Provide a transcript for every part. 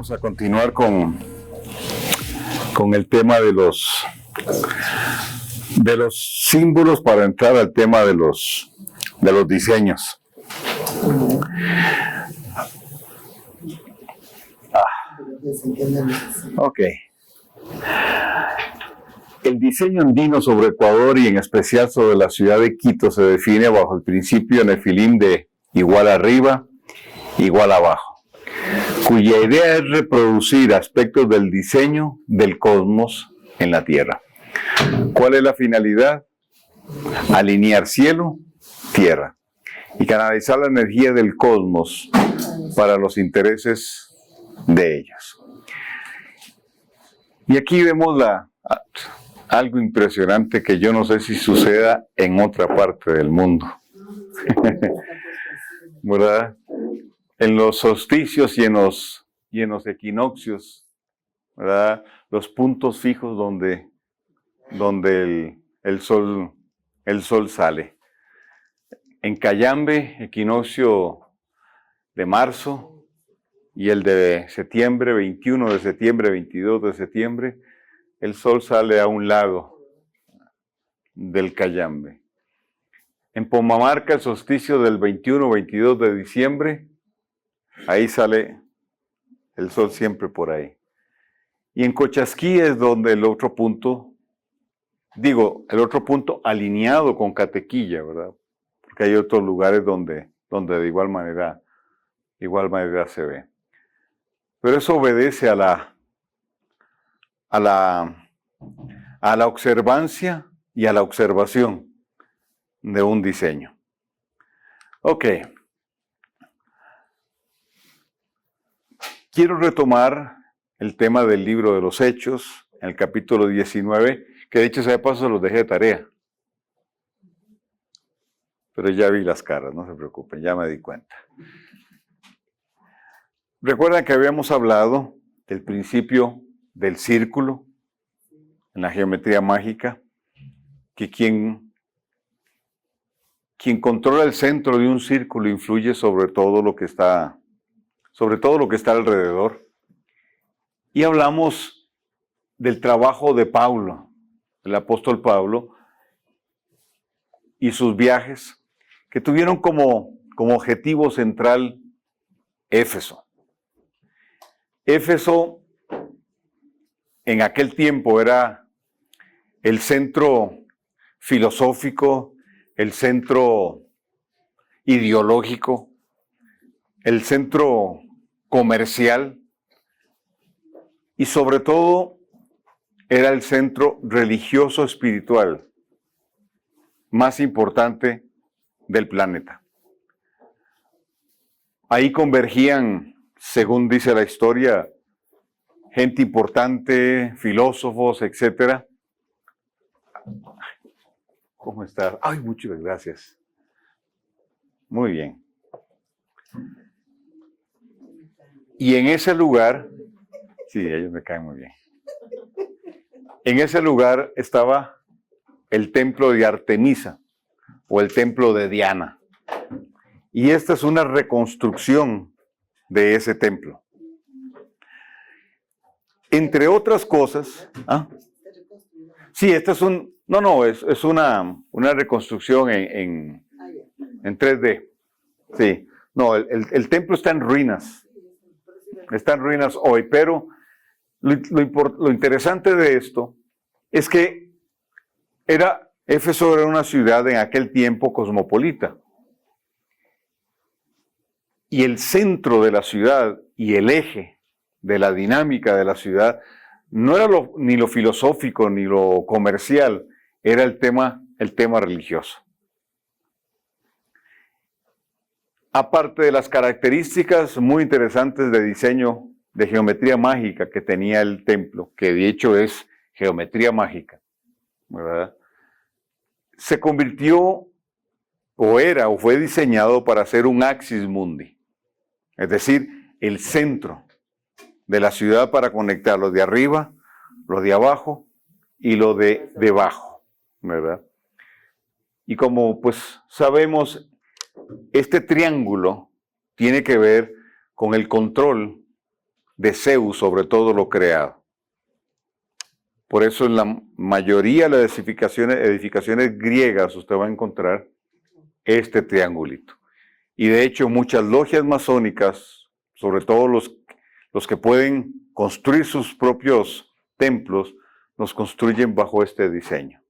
Vamos a continuar con el tema de los símbolos para entrar al tema de los diseños. Ok. El diseño andino sobre Ecuador y en especial sobre la ciudad de Quito se define bajo el principio nefilim de igual arriba, igual abajo, cuya idea es reproducir aspectos del diseño del cosmos en la Tierra. ¿Cuál es la finalidad? Alinear cielo, tierra y canalizar la energía del cosmos para los intereses de ellos. Y aquí vemos algo impresionante que yo no sé si suceda en otra parte del mundo. ¿Verdad? En los solsticios y en los equinoccios, ¿verdad? Los puntos fijos donde el sol sale. En Cayambe, equinoccio de marzo, y el de septiembre, 21 de septiembre, 22 de septiembre, el sol sale a un lado del Cayambe. En Pomamarca, el solsticio del 21-22 de diciembre, ahí sale el sol siempre por ahí. Y en Cochasquí es donde el otro punto alineado con Catequilla, ¿verdad? Porque hay otros lugares donde de igual manera se ve. Pero eso obedece a la observancia y a la observación de un diseño. Ok. Quiero retomar el tema del libro de los Hechos, en el capítulo 19, que de hecho de paso los dejé de tarea. Pero ya vi las caras, no se preocupen, ya me di cuenta. Recuerdan que habíamos hablado del principio del círculo en la geometría mágica, que quien controla el centro de un círculo influye sobre todo lo que está alrededor. Y hablamos del trabajo de Pablo, el apóstol Pablo, y sus viajes, que tuvieron como objetivo central Éfeso. Éfeso en aquel tiempo era el centro filosófico, el centro ideológico, el centro comercial y sobre todo era el centro religioso espiritual más importante del planeta. Ahí convergían, según dice la historia, gente importante, filósofos, etc. ¿Cómo estás? Ay, muchas gracias. Muy bien. Y en ese lugar, sí, ellos me caen muy bien. En ese lugar estaba el templo de Artemisa o el templo de Diana. Y esta es una reconstrucción de ese templo. Entre otras cosas, sí, esta es es una reconstrucción en 3D. Sí, no, el templo está en ruinas. Está en ruinas hoy, pero lo interesante de esto es que Éfeso era una ciudad en aquel tiempo cosmopolita. Y el centro de la ciudad y el eje de la dinámica de la ciudad no era ni lo filosófico ni lo comercial, era el tema religioso. Aparte de las características muy interesantes de diseño de geometría mágica que tenía el templo, que de hecho es geometría mágica, ¿verdad? Se convirtió o fue diseñado para ser un axis mundi, es decir, el centro de la ciudad para conectar los de arriba, los de abajo y los de debajo, ¿verdad? Y como pues sabemos, este triángulo tiene que ver con el control de Zeus sobre todo lo creado. Por eso en la mayoría de las edificaciones griegas usted va a encontrar este triangulito. Y de hecho muchas logias masónicas, sobre todo los que pueden construir sus propios templos, los construyen bajo este diseño,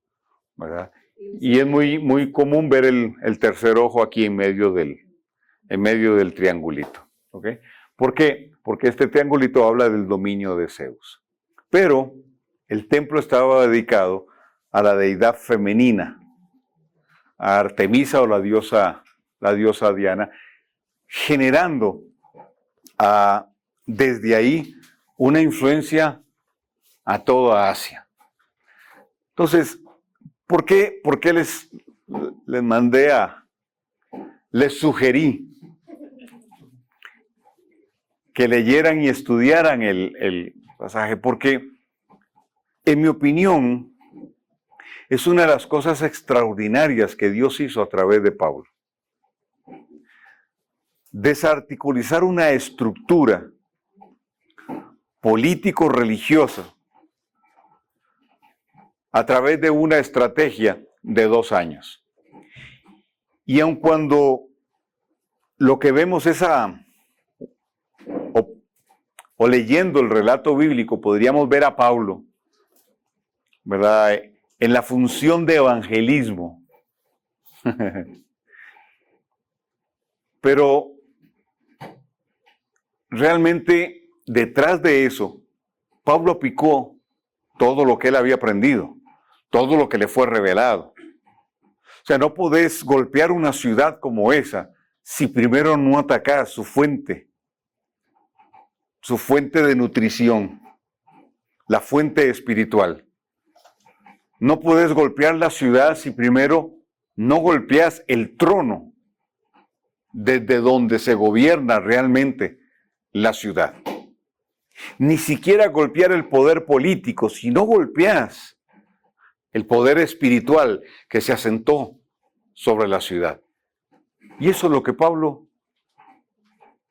¿verdad? Y es muy común ver el tercer ojo aquí en medio del triangulito. ¿Ok? ¿Por qué? Porque este triangulito habla del dominio de Zeus. Pero el templo estaba dedicado a la deidad femenina, a Artemisa o la diosa Diana, generando desde ahí una influencia a toda Asia. Entonces, ¿por qué les sugerí que leyeran y estudiaran el pasaje? Porque, en mi opinión, es una de las cosas extraordinarias que Dios hizo a través de Pablo. Desarticulizar una estructura político-religiosa a través de una estrategia de 2 años. Y aun cuando lo que vemos es o leyendo el relato bíblico, podríamos ver a Pablo, ¿verdad?, en la función de evangelismo. Pero realmente detrás de eso, Pablo aplicó todo lo que él había aprendido, todo lo que le fue revelado. O sea, no podés golpear una ciudad como esa si primero no atacás su fuente de nutrición, la fuente espiritual. No puedes golpear la ciudad si primero no golpeas el trono desde donde se gobierna realmente la ciudad. Ni siquiera golpear el poder político, si no golpeas el poder espiritual que se asentó sobre la ciudad. Y eso es lo que Pablo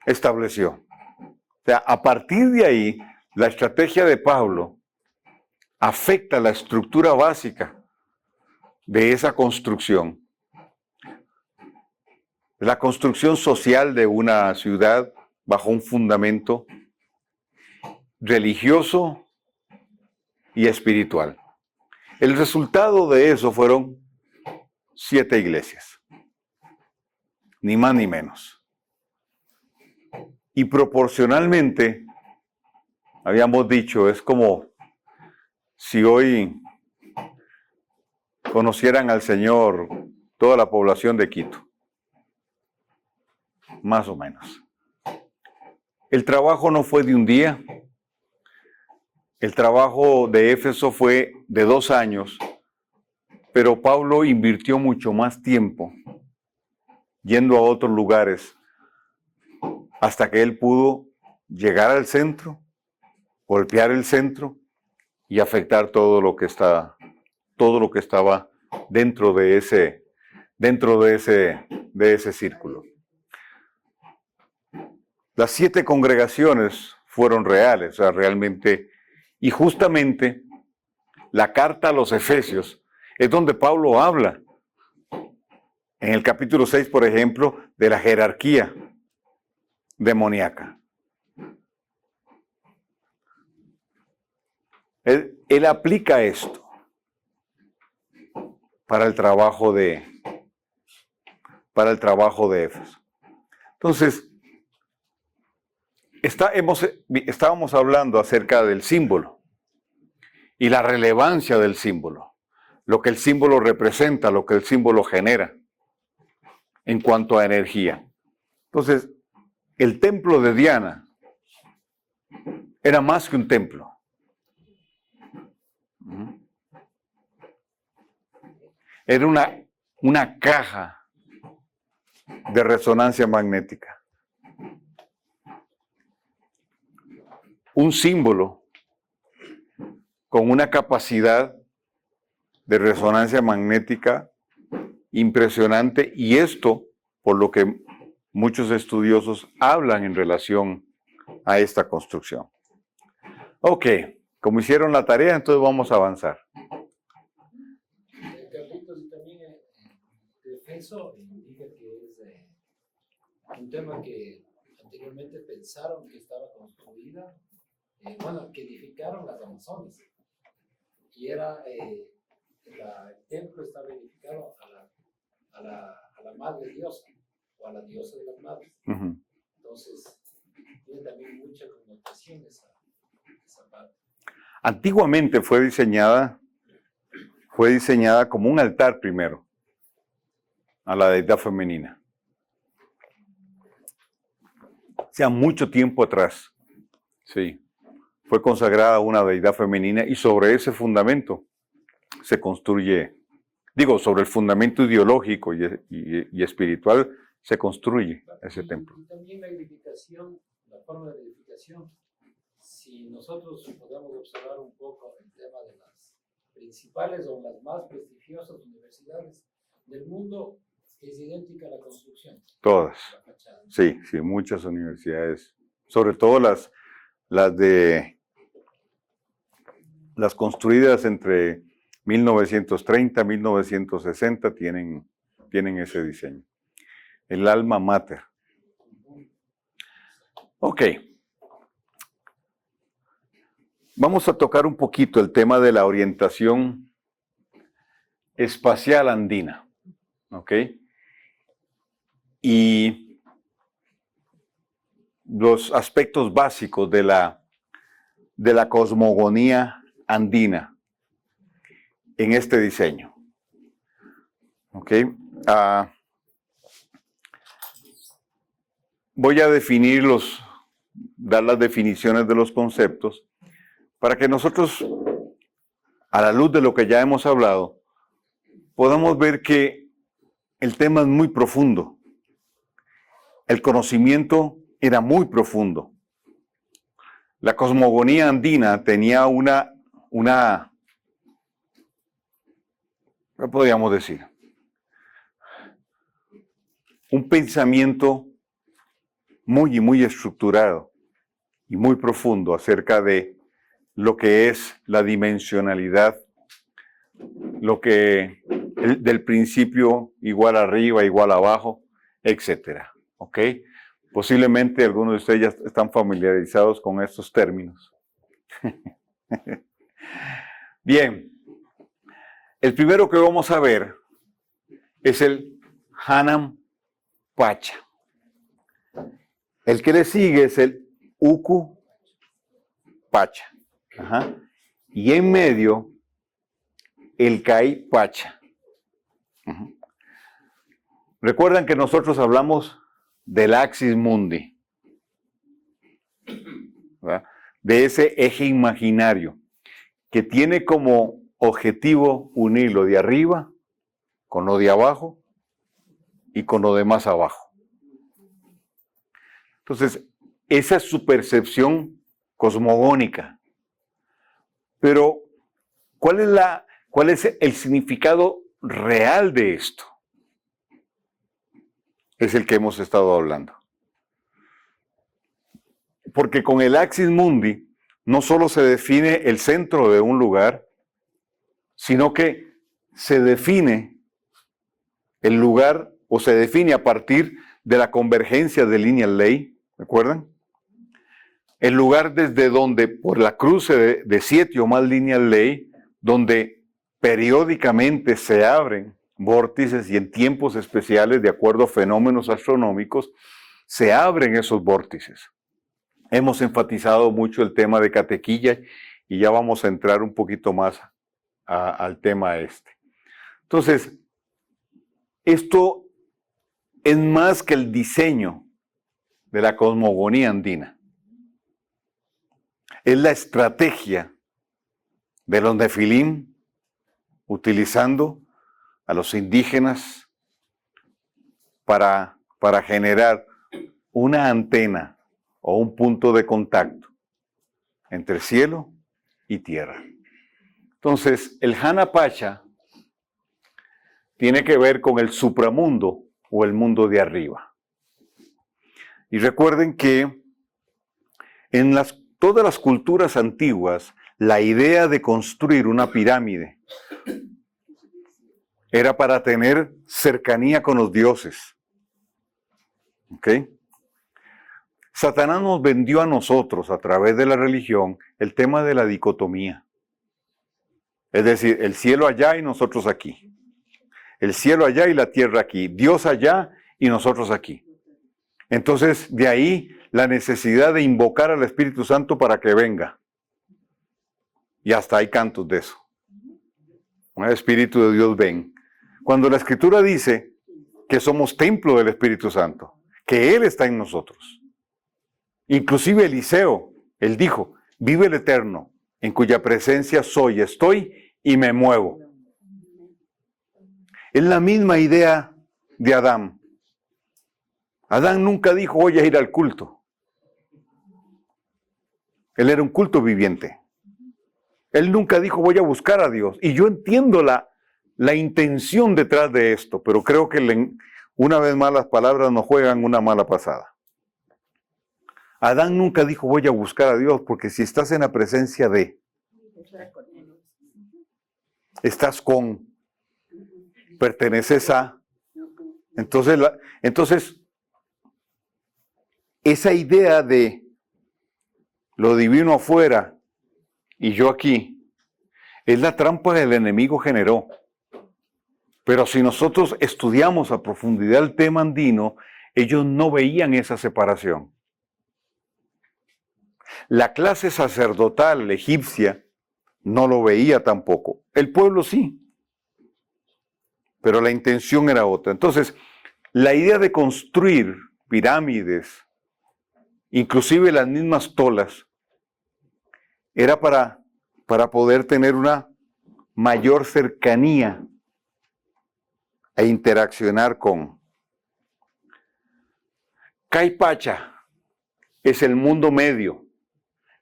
estableció. O sea, a partir de ahí, la estrategia de Pablo afecta la estructura básica de esa construcción. La construcción social de una ciudad bajo un fundamento religioso y espiritual. El resultado de eso fueron 7 iglesias, ni más ni menos. Y proporcionalmente, habíamos dicho, es como si hoy conocieran al Señor toda la población de Quito, más o menos. El trabajo no fue de un día, el trabajo de Éfeso fue de 2 años, pero Pablo invirtió mucho más tiempo yendo a otros lugares hasta que él pudo llegar al centro, golpear el centro y afectar todo lo que estaba dentro de ese círculo. Las 7 congregaciones fueron reales, o sea, realmente, y justamente la carta a los Efesios es donde Pablo habla, en el capítulo 6, por ejemplo, de la jerarquía demoníaca. Él aplica esto para el trabajo de Éfeso. Entonces, estábamos hablando acerca del símbolo y la relevancia del símbolo, lo que el símbolo representa, lo que el símbolo genera en cuanto a energía. Entonces, el templo de Diana era más que un templo. Era una caja de resonancia magnética. Un símbolo con una capacidad de resonancia magnética impresionante, y esto, por lo que muchos estudiosos hablan en relación a esta construcción. Ok, como hicieron la tarea, entonces vamos a avanzar. Carlitos, y también eso indica que es un tema que anteriormente pensaron que estaba construida, que edificaron las Amazonas. Y el templo estaba edificado a la madre diosa, o a la diosa de las madres. Uh-huh. Entonces, tiene también mucha connotación esa parte. Antiguamente fue diseñada como un altar primero a la deidad femenina. O sea, mucho tiempo atrás, sí, fue consagrada una deidad femenina y sobre ese fundamento se construye, sobre el fundamento ideológico y espiritual se construye ese templo. Y también la edificación, la forma de edificación, si nosotros podemos observar un poco el tema de las principales o las más prestigiosas universidades del mundo, es idéntica a la construcción. Todas. Sí, muchas universidades, sobre todo las construidas entre 1930 y 1960 tienen ese diseño. El alma mater. Ok. Vamos a tocar un poquito el tema de la orientación espacial andina. ¿Ok? Y los aspectos básicos de la cosmogonía andina en este diseño. ¿Ok? Voy a dar las definiciones de los conceptos para que nosotros, a la luz de lo que ya hemos hablado, podamos ver que el tema es muy profundo. El conocimiento era muy profundo. La cosmogonía andina tenía ¿qué podríamos decir? Un pensamiento muy estructurado y muy profundo acerca de lo que es la dimensionalidad, del principio igual arriba, igual abajo, etcétera. ¿Ok? Posiblemente algunos de ustedes ya están familiarizados con estos términos. Bien, el primero que vamos a ver es el Hanam Pacha. El que le sigue es el Uku Pacha. Ajá. Y en medio, el Kai Pacha. Ajá. Recuerdan que nosotros hablamos del Axis Mundi, ¿verdad? De ese eje imaginario que tiene como objetivo unir lo de arriba con lo de abajo y con lo de más abajo. Entonces, esa es su percepción cosmogónica. Pero, ¿cuál es el significado real de esto? Es el que hemos estado hablando. Porque con el Axis Mundi no solo se define el centro de un lugar, sino que se define el lugar o se define a partir de la convergencia de líneas ley, ¿recuerdan? El lugar desde donde, por la cruce de 7 o más líneas ley, donde periódicamente se abren vórtices y en tiempos especiales, de acuerdo a fenómenos astronómicos, se abren esos vórtices. Hemos enfatizado mucho el tema de Catequilla y ya vamos a entrar un poquito más al tema este. Entonces, esto es más que el diseño de la cosmogonía andina. Es la estrategia de los nefilim utilizando a los indígenas para generar una antena o un punto de contacto entre cielo y tierra. Entonces, el Hana Pacha tiene que ver con el supramundo o el mundo de arriba. Y recuerden que En todas las culturas antiguas, la idea de construir una pirámide era para tener cercanía con los dioses. ¿Ok? Satanás nos vendió a nosotros, a través de la religión, el tema de la dicotomía. Es decir, el cielo allá y nosotros aquí. El cielo allá y la tierra aquí. Dios allá y nosotros aquí. Entonces, de ahí la necesidad de invocar al Espíritu Santo para que venga. Y hasta hay cantos de eso. El Espíritu de Dios ven. Cuando la Escritura dice que somos templo del Espíritu Santo, que Él está en nosotros. Inclusive Eliseo, él dijo, vive el Eterno, en cuya presencia soy, estoy y me muevo. Es la misma idea de Adán. Adán nunca dijo, voy a ir al culto. Él era un culto viviente. Él nunca dijo, voy a buscar a Dios. Y yo entiendo la intención detrás de esto, pero creo que una vez más las palabras nos juegan una mala pasada. Adán nunca dijo, voy a buscar a Dios, porque si estás en la presencia de, estás con, perteneces a. Entonces, esa idea de lo divino afuera y yo aquí, es la trampa que el enemigo generó. Pero si nosotros estudiamos a profundidad el tema andino, ellos no veían esa separación. La clase sacerdotal egipcia no lo veía tampoco. El pueblo sí. Pero la intención era otra. Entonces, la idea de construir pirámides, inclusive las mismas tolas, era para poder tener una mayor cercanía e interaccionar con. Caipacha es el mundo medio,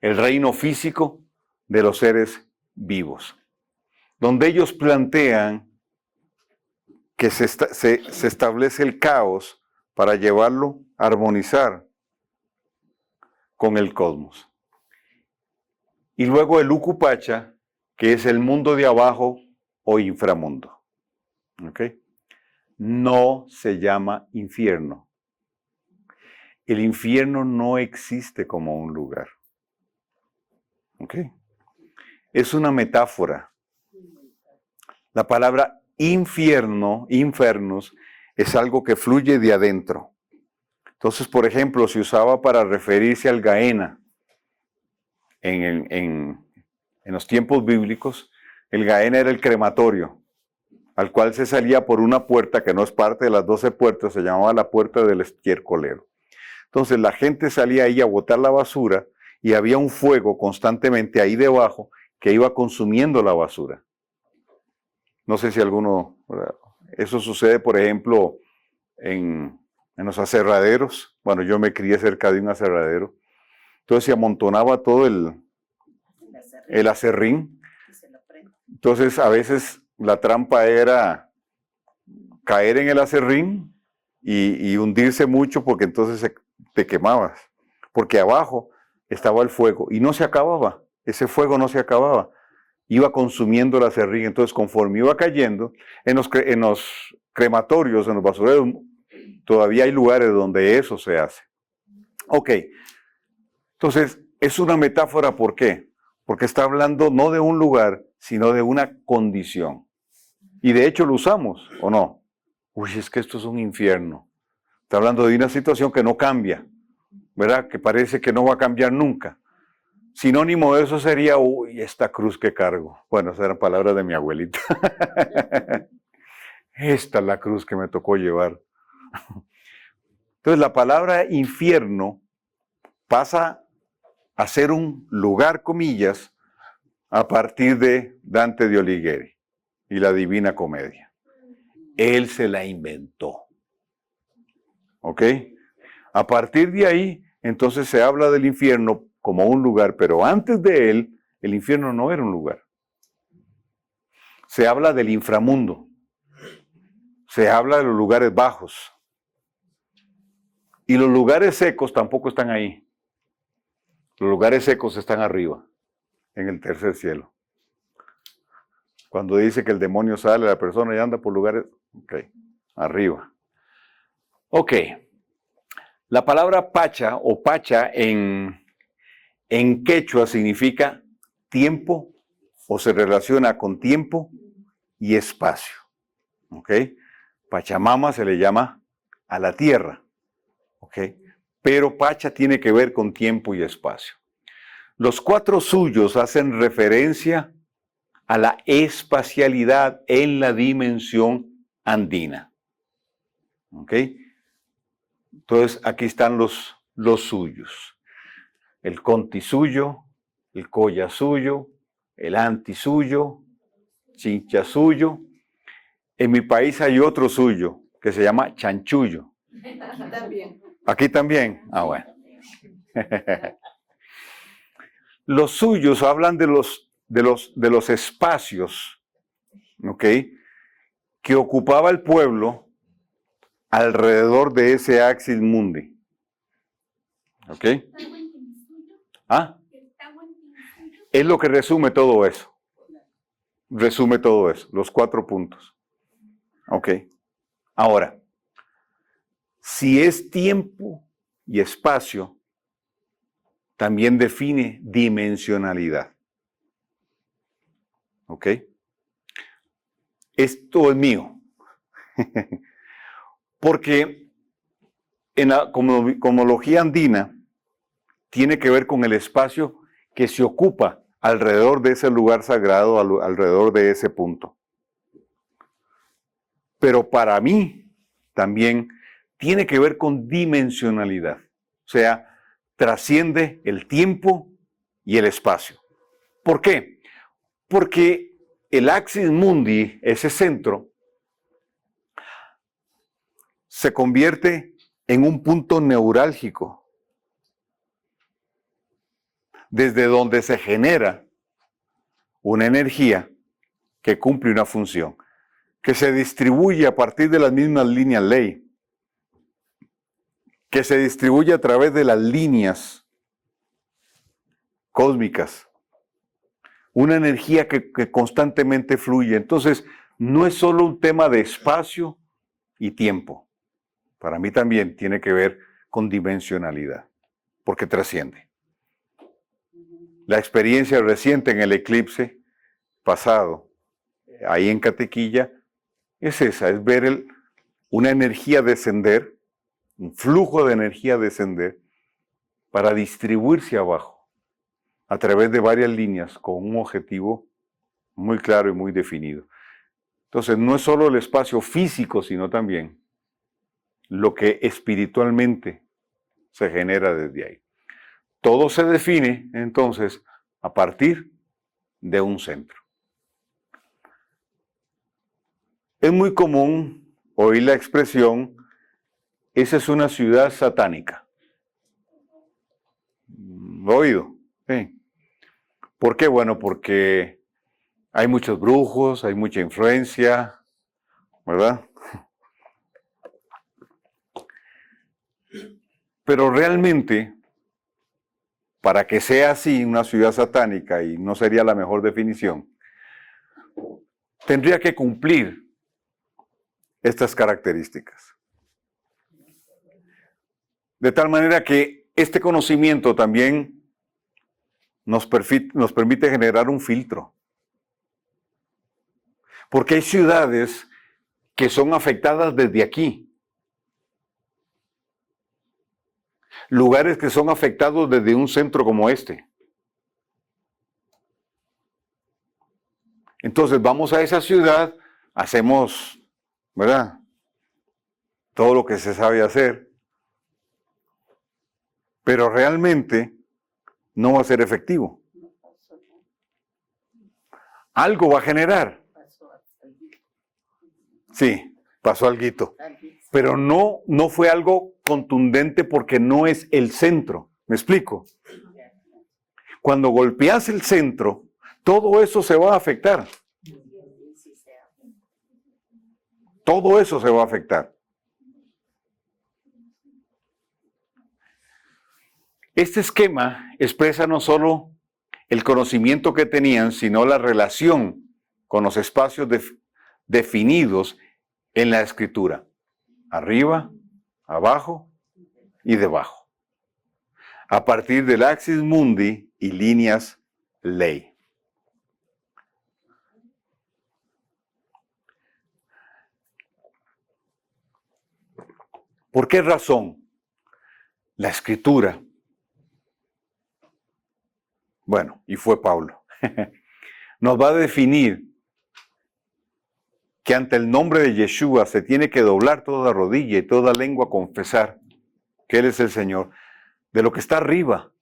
el reino físico de los seres vivos, donde ellos plantean que se establece el caos para llevarlo a armonizar con el cosmos. Y luego el Ucupacha, que es el mundo de abajo o inframundo. ¿Ok? No se llama infierno. El infierno no existe como un lugar. ¿Ok? Es una metáfora. La palabra infierno, infernus, es algo que fluye de adentro. Entonces, por ejemplo, se usaba para referirse al Gaena. En los tiempos bíblicos, el Gaena era el crematorio, al cual se salía por una puerta que no es parte de las 12 puertas, se llamaba la puerta del estiércolero. Entonces la gente salía ahí a botar la basura y había un fuego constantemente ahí debajo que iba consumiendo la basura. No sé si alguno, eso sucede por ejemplo en los aserraderos. Bueno, yo me crié cerca de un aserradero. Entonces se amontonaba todo el aserrín. Entonces a veces la trampa era caer en el aserrín y hundirse mucho porque entonces te quemabas. Porque abajo estaba el fuego y no se acababa. Ese fuego no se acababa. Iba consumiendo el aserrín. Entonces conforme iba cayendo, en los crematorios, en los basureros, todavía hay lugares donde eso se hace. Ok. Entonces, es una metáfora, ¿por qué? Porque está hablando no de un lugar, sino de una condición. Y de hecho lo usamos, ¿o no? Uy, es que esto es un infierno. Está hablando de una situación que no cambia, ¿verdad? Que parece que no va a cambiar nunca. Sinónimo de eso sería, uy, esta cruz que cargo. Bueno, esas eran palabras de mi abuelita. Esta es la cruz que me tocó llevar. Entonces, la palabra infierno pasa a ser un lugar, comillas, a partir de Dante de Alighieri y la Divina Comedia. Él se la inventó. ¿Ok? A partir de ahí, entonces se habla del infierno como un lugar, pero antes de él, el infierno no era un lugar. Se habla del inframundo. Se habla de los lugares bajos. Y los lugares secos tampoco están ahí. Los lugares secos están arriba, en el tercer cielo. Cuando dice que el demonio sale, la persona ya anda por lugares, ok, arriba. Ok, la palabra pacha o pacha en quechua significa tiempo o se relaciona con tiempo y espacio. Ok, Pachamama se le llama a la tierra. Ok, pero pacha tiene que ver con tiempo y espacio. Los 4 suyos hacen referencia a la espacialidad en la dimensión andina. ¿Ok? Entonces, aquí están los suyos. El conti suyo, el colla suyo, el anti suyo, chincha suyo. En mi país hay otro suyo que se llama chanchullo. Aquí también. ¿Aquí también? Ah, bueno. Los suyos hablan de los espacios, ¿ok?, que ocupaba el pueblo alrededor de ese axis mundi. ¿Ok? ¿Ah? Es lo que resume todo eso. Resume todo eso, los 4 puntos. ¿Ok? Ahora, si es tiempo y espacio, también define dimensionalidad. ¿Ok? Esto es mío. Porque en la cosmología andina tiene que ver con el espacio que se ocupa alrededor de ese lugar sagrado, alrededor de ese punto. Pero para mí también tiene que ver con dimensionalidad. O sea, trasciende el tiempo y el espacio. ¿Por qué? Porque el axis mundi, ese centro, se convierte en un punto neurálgico, desde donde se genera una energía que cumple una función, que se distribuye a partir de las mismas líneas ley, que se distribuye a través de las líneas cósmicas, una energía que constantemente fluye. Entonces, no es solo un tema de espacio y tiempo. Para mí también tiene que ver con dimensionalidad, porque trasciende. La experiencia reciente en el eclipse pasado, ahí en Catequilla, es esa, es ver una energía descender, un flujo de energía descender para distribuirse abajo a través de varias líneas con un objetivo muy claro y muy definido. Entonces, no es solo el espacio físico, sino también lo que espiritualmente se genera desde ahí. Todo se define, entonces, a partir de un centro. Es muy común oír la expresión, esa es una ciudad satánica. ¿Lo he oído? Sí. ¿Por qué? Bueno, porque hay muchos brujos, hay mucha influencia, ¿verdad? Pero realmente, para que sea así una ciudad satánica, y no sería la mejor definición, tendría que cumplir estas características. De tal manera que este conocimiento también nos permite generar un filtro. Porque hay ciudades que son afectadas desde aquí. Lugares que son afectados desde un centro como este. Entonces vamos a esa ciudad, hacemos, ¿verdad?, todo lo que se sabe hacer, pero realmente no va a ser efectivo. Algo va a generar. Sí, pasó alguito. Pero no fue algo contundente porque no es el centro. ¿Me explico? Cuando golpeas el centro, todo eso se va a afectar. Todo eso se va a afectar. Este esquema expresa no solo el conocimiento que tenían, sino la relación con los espacios definidos en la escritura. Arriba, abajo y debajo. A partir del axis mundi y líneas ley. ¿Por qué razón? La escritura. Bueno, y fue Pablo. Nos va a definir que ante el nombre de Yeshua se tiene que doblar toda rodilla y toda lengua confesar que Él es el Señor, de lo que está arriba,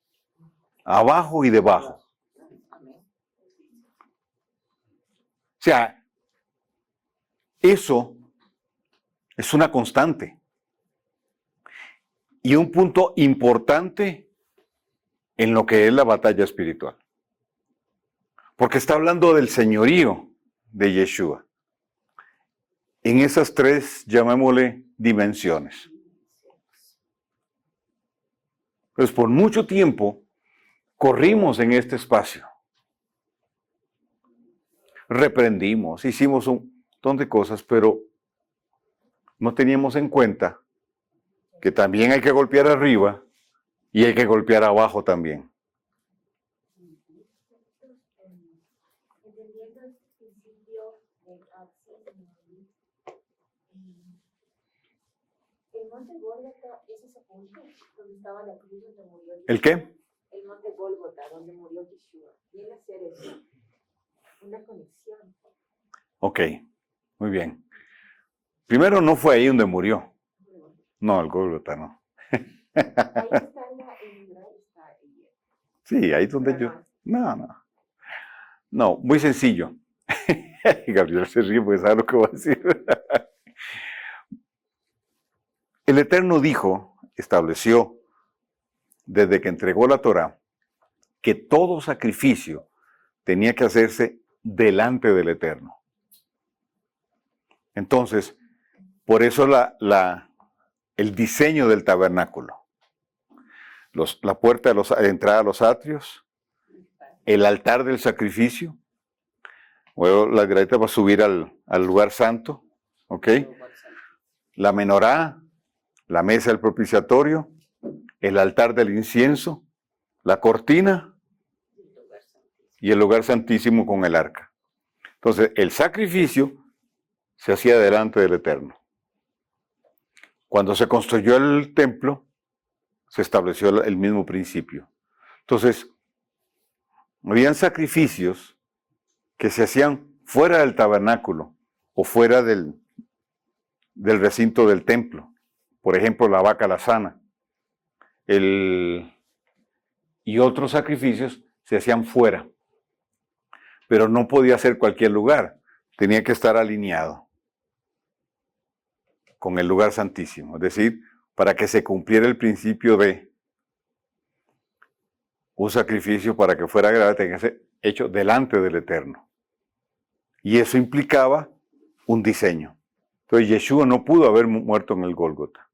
abajo y debajo. O sea, eso es una constante. Y un punto importante en lo que es la batalla espiritual. Porque está hablando del señorío de Yeshua. En esas tres, llamémosle, dimensiones. Pues por mucho tiempo corrimos en este espacio. Reprendimos, hicimos un montón de cosas, pero no teníamos en cuenta que también hay que golpear arriba y hay que golpear abajo también. Entendiendo el principio del el monte Gólgota es ese punto donde estaba la cruz donde murió Yeshua. ¿El qué? El monte Gólgota donde murió Yeshua. Viene a ser eso. Una conexión. Ok, muy bien. Primero no fue ahí donde murió. No, el Gólgota no. Ahí está en Israel, está ahí. Sí, ahí es donde yo... No. No, muy sencillo. Gabriel se ríe porque sabe lo que voy a decir. El Eterno dijo, estableció, desde que entregó la Torá, que todo sacrificio tenía que hacerse delante del Eterno. Entonces, por eso el diseño del tabernáculo. La puerta de entrada a los atrios, el altar del sacrificio, luego la gradita para subir al lugar santo, ¿ok? La menorá, la mesa del propiciatorio, el altar del incienso, la cortina y el lugar santísimo con el arca. Entonces, el sacrificio se hacía delante del Eterno. Cuando se construyó el templo, se estableció el mismo principio. Entonces, habían sacrificios que se hacían fuera del tabernáculo o fuera del recinto del templo. Por ejemplo, la vaca lazana. Y otros sacrificios se hacían fuera. Pero no podía ser cualquier lugar. Tenía que estar alineado con el lugar santísimo. Es decir, para que se cumpliera el principio de un sacrificio para que fuera agradable, tenía que ser hecho delante del Eterno. Y eso implicaba un diseño. Entonces Yeshua no pudo haber muerto en el Gólgota.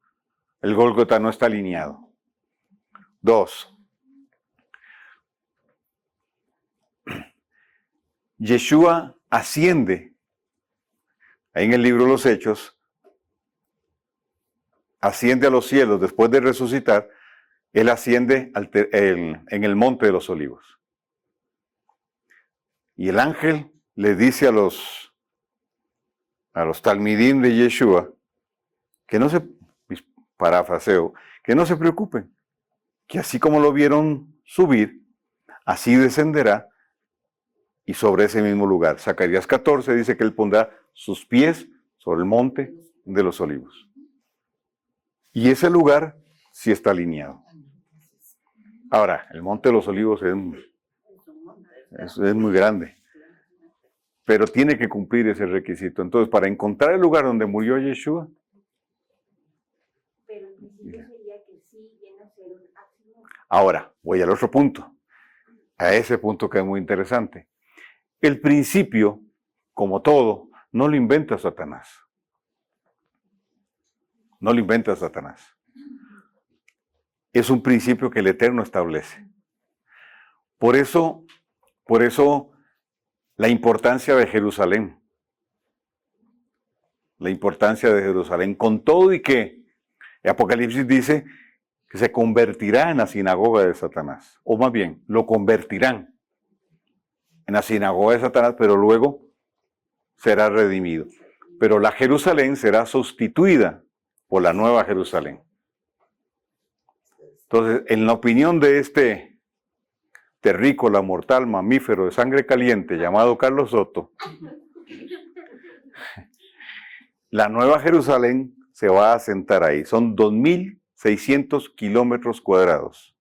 El Gólgota no está alineado. 2. Yeshua asciende. Ahí en el libro de los Hechos, asciende a los cielos después de resucitar. Él asciende en el monte de los olivos. Y el ángel le dice a los talmidim de Yeshua, que no se, parafraseo, que no se preocupen, que así como lo vieron subir, así descenderá y sobre ese mismo lugar. Zacarías 14 dice que él pondrá sus pies sobre el monte de los olivos. Y ese lugar sí está alineado. Ahora, el monte de los olivos es muy grande, pero tiene que cumplir ese requisito. Entonces, para encontrar el lugar donde murió Yeshua, pero el principio sería que sí viene a ser un acto. Ahora, voy al otro punto, a ese punto que es muy interesante. El principio, como todo, no lo inventa Satanás. No lo inventa Satanás. es un principio que el Eterno establece. Por eso la importancia de Jerusalén. La importancia de Jerusalén, con todo y que Apocalipsis dice que se convertirá en la sinagoga de Satanás, o más bien, lo convertirán en la sinagoga de Satanás, pero luego será redimido. Pero la Jerusalén será sustituida por la nueva Jerusalén. Entonces, en la opinión de este terrícola, mortal, mamífero de sangre caliente llamado Carlos Soto, la nueva Jerusalén se va a asentar ahí. Son 2.600 kilómetros cuadrados.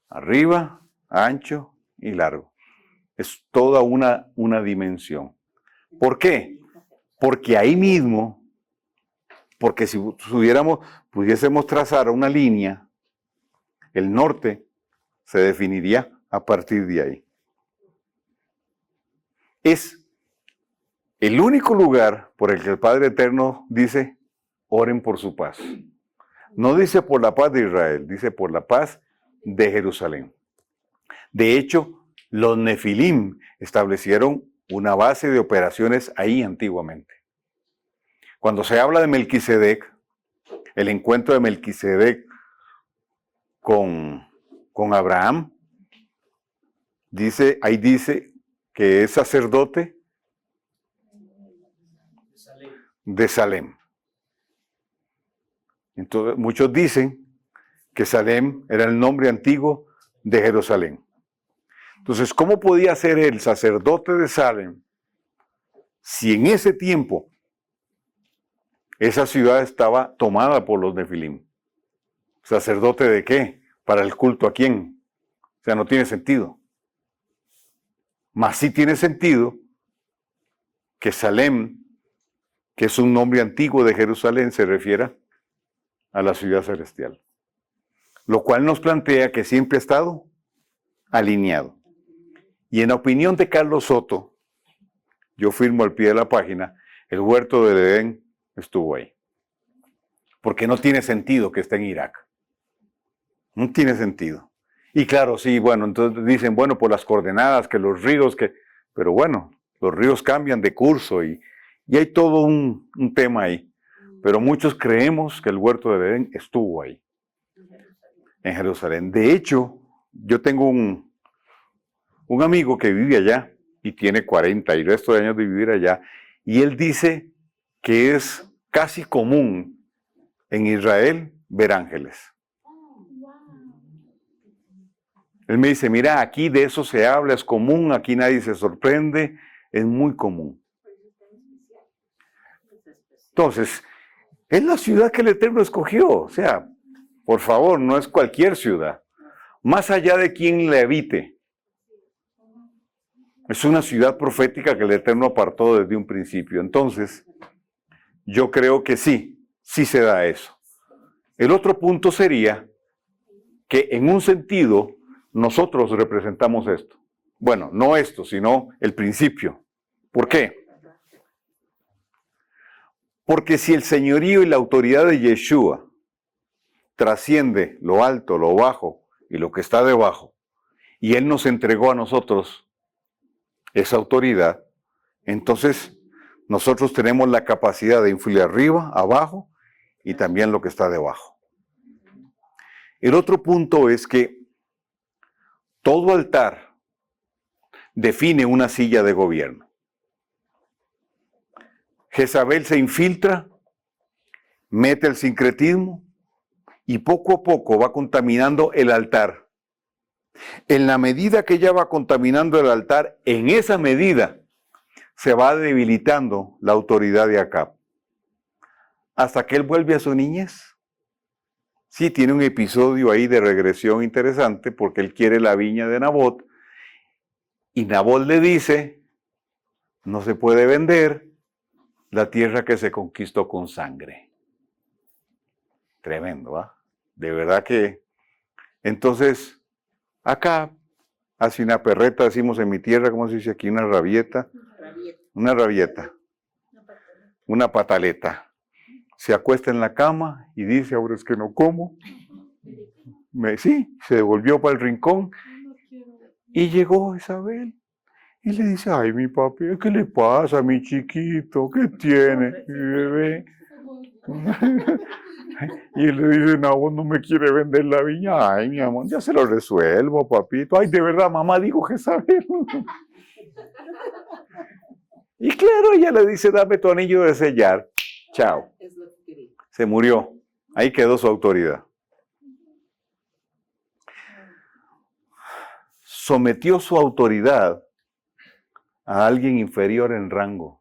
Arriba, ancho y largo. Es toda una dimensión. ¿Por qué? Porque ahí mismo, porque si pudiésemos trazar una línea, el norte se definiría a partir de ahí. Es el único lugar por el que el Padre Eterno dice, oren por su paz. No dice por la paz de Israel, dice por la paz de Jerusalén. De hecho, los Nefilim establecieron una base de operaciones ahí antiguamente. Cuando se habla de Melquisedec, el encuentro de Melquisedec con Abraham, ahí dice que es sacerdote de Salem. Entonces, muchos dicen que Salem era el nombre antiguo de Jerusalén. Entonces, ¿cómo podía ser el sacerdote de Salem si en ese tiempo esa ciudad estaba tomada por los Nefilim? ¿Sacerdote de qué? ¿Para el culto a quién? O sea, no tiene sentido. Mas sí tiene sentido que Salem, que es un nombre antiguo de Jerusalén, se refiera a la ciudad celestial. Lo cual nos plantea que siempre ha estado alineado. Y en la opinión de Carlos Soto, yo firmo al pie de la página, el huerto del Edén estuvo ahí. Porque no tiene sentido que esté en Irak. No tiene sentido. Y claro, sí, bueno, entonces dicen, bueno, por las coordenadas, que los ríos, pero bueno, los ríos cambian de curso y hay todo un tema ahí. Pero muchos creemos que el huerto del Edén estuvo ahí, en Jerusalén. De hecho, yo tengo un amigo que vive allá y tiene 40 y resto de años de vivir allá, y él dice que es casi común en Israel ver ángeles. Él me dice, mira, aquí de eso se habla, es común, aquí nadie se sorprende, es muy común. Entonces, es la ciudad que el Eterno escogió, o sea, por favor, no es cualquier ciudad. Más allá de quien la habite, es una ciudad profética que el Eterno apartó desde un principio. Entonces, yo creo que sí se da eso. El otro punto sería que en un sentido nosotros representamos esto. Bueno, no esto, sino el principio. ¿Por qué? Porque si el señorío y la autoridad de Yeshua trasciende lo alto, lo bajo y lo que está debajo, y Él nos entregó a nosotros esa autoridad, entonces nosotros tenemos la capacidad de influir arriba, abajo y también lo que está debajo. El otro punto es que todo altar define una silla de gobierno. Jezabel se infiltra, mete el sincretismo y poco a poco va contaminando el altar. En la medida que ella va contaminando el altar, en esa medida se va debilitando la autoridad de Acab. Hasta que él vuelve a su niñez. Sí, tiene un episodio ahí de regresión interesante porque él quiere la viña de Nabot y Nabot le dice, no se puede vender la tierra que se conquistó con sangre. Tremendo, ¿ah? De verdad que... Entonces, acá hace una perreta, decimos en mi tierra, ¿cómo se dice aquí? Una rabieta. Una rabieta. Una pataleta. Se acuesta en la cama y dice, ahora es que no como. Sí, se devolvió para el rincón y llegó Isabel. Y le dice, ay, mi papi, ¿qué le pasa, mi chiquito? ¿Qué tiene, mi bebé? Y le dice, no, vos no me quiere vender la viña. Ay, mi amor, ya se lo resuelvo, papito. Ay, de verdad, mamá dijo Jezabel. Y claro, ella le dice, dame tu anillo de sellar. Chao. Se murió. Ahí quedó su autoridad. Sometió su autoridad a alguien inferior en rango.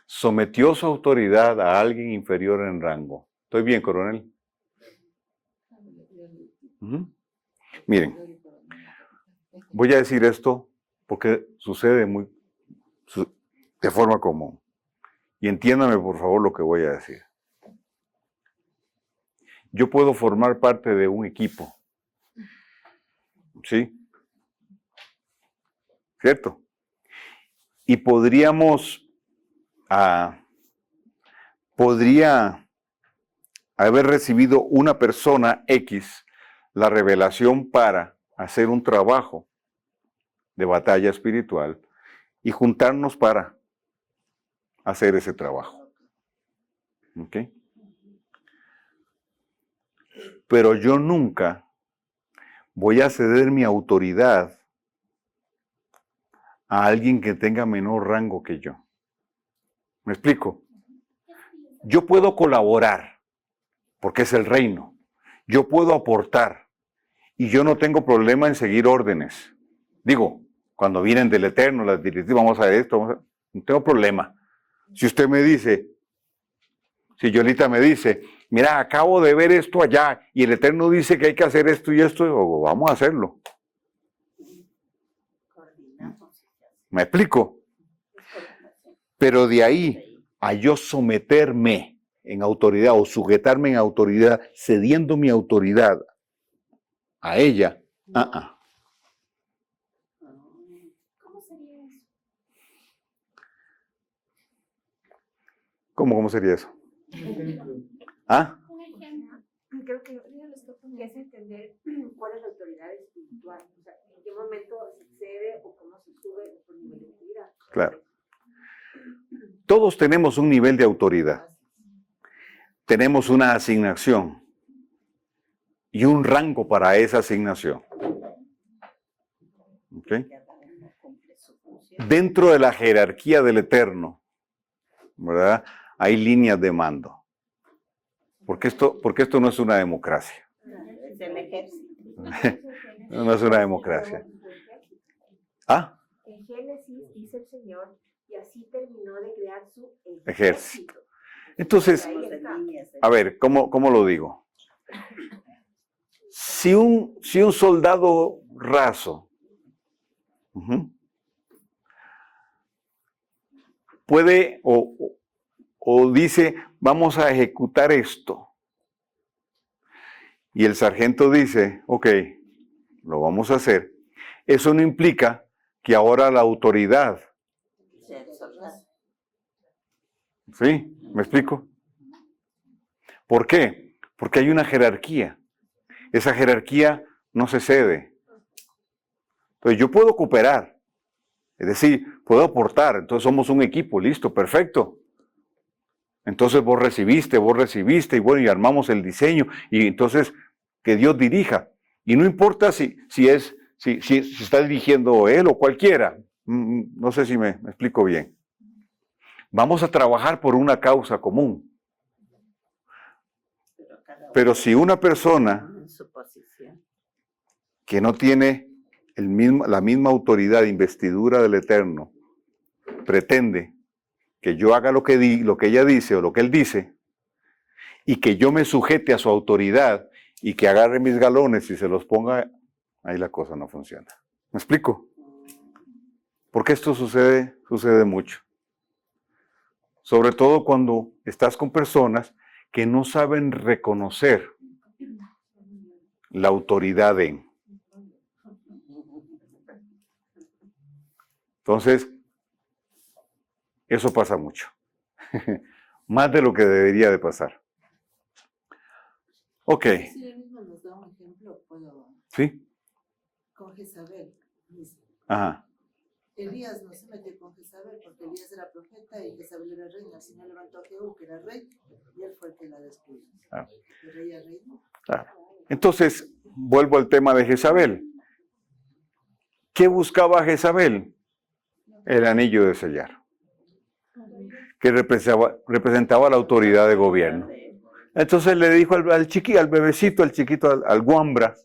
Sometió su autoridad a alguien inferior en rango. ¿Estoy bien, coronel? Miren, voy a decir esto porque sucede de forma común. Y entiéndame, por favor, lo que voy a decir. Yo puedo formar parte de un equipo. ¿Sí? ¿Cierto? Y podría haber recibido una persona X la revelación para hacer un trabajo de batalla espiritual y juntarnos para hacer ese trabajo. ¿Ok? Pero yo nunca voy a ceder mi autoridad a alguien que tenga menor rango que yo. ¿Me explico? Yo puedo colaborar, porque es el reino. Yo puedo aportar, y yo no tengo problema en seguir órdenes. Digo, cuando vienen del Eterno, las directivas, vamos a hacer esto, no tengo problema. Si usted me dice, si Yolita me dice, mira, acabo de ver esto allá, y el Eterno dice que hay que hacer esto y esto, digo, vamos a hacerlo. ¿Me explico? Pero de ahí a yo someterme en autoridad o sujetarme en autoridad, cediendo mi autoridad a ella, ¿Cómo sería eso? ¿Cómo sería eso? ¿Ah? Un ejemplo. Creo que es entender cuál es la autoridad espiritual, o sea, en qué momento se excede o cómo se sube por nivel de autoridad. Claro. Todos tenemos un nivel de autoridad. Tenemos una asignación y un rango para esa asignación. ¿Okay? Dentro de la jerarquía del Eterno, ¿verdad? Hay líneas de mando. Porque esto no es una democracia. Es el ejército. No es una democracia. ¿Ah? En Génesis dice el Señor, y así terminó de crear su Ejército. Entonces, a ver, ¿cómo lo digo? Si un soldado raso puede o dice, vamos a ejecutar esto, y el sargento dice, ok, lo vamos a hacer, eso no implica que ahora la autoridad, ¿sí? ¿Me explico? ¿Por qué? Porque hay una jerarquía. Esa jerarquía no se cede. Entonces yo puedo cooperar, es decir, puedo aportar, entonces somos un equipo, listo, perfecto. Entonces vos recibiste, y bueno, y armamos el diseño, y entonces que Dios dirija. Y no importa si está dirigiendo él o cualquiera, no sé si me explico bien. Vamos a trabajar por una causa común. Pero si una persona que no tiene la misma autoridad de investidura del Eterno pretende que yo haga lo que ella dice o lo que él dice y que yo me sujete a su autoridad y que agarre mis galones y se los ponga, ahí la cosa no funciona. ¿Me explico? Porque esto sucede mucho. Sobre todo cuando estás con personas que no saben reconocer la autoridad en. Entonces, eso pasa mucho. más de lo que debería de pasar. Ok, Si él mismo nos da un ejemplo, puedo, ¿sí? con Jezabel. Dice, Ajá. Elías no se metió con Jezabel porque Elías era profeta y Jezabel era reina. El Señor levantó a Jehú, que era rey, y él fue el que la destruyó. Ah. De rey a rey, ¿no? Claro. Entonces, vuelvo al tema de Jezabel. ¿Qué buscaba Jezabel? El anillo de sellar, que representaba la autoridad de gobierno. Entonces le dijo al bebecito, al chiquito, al guambra,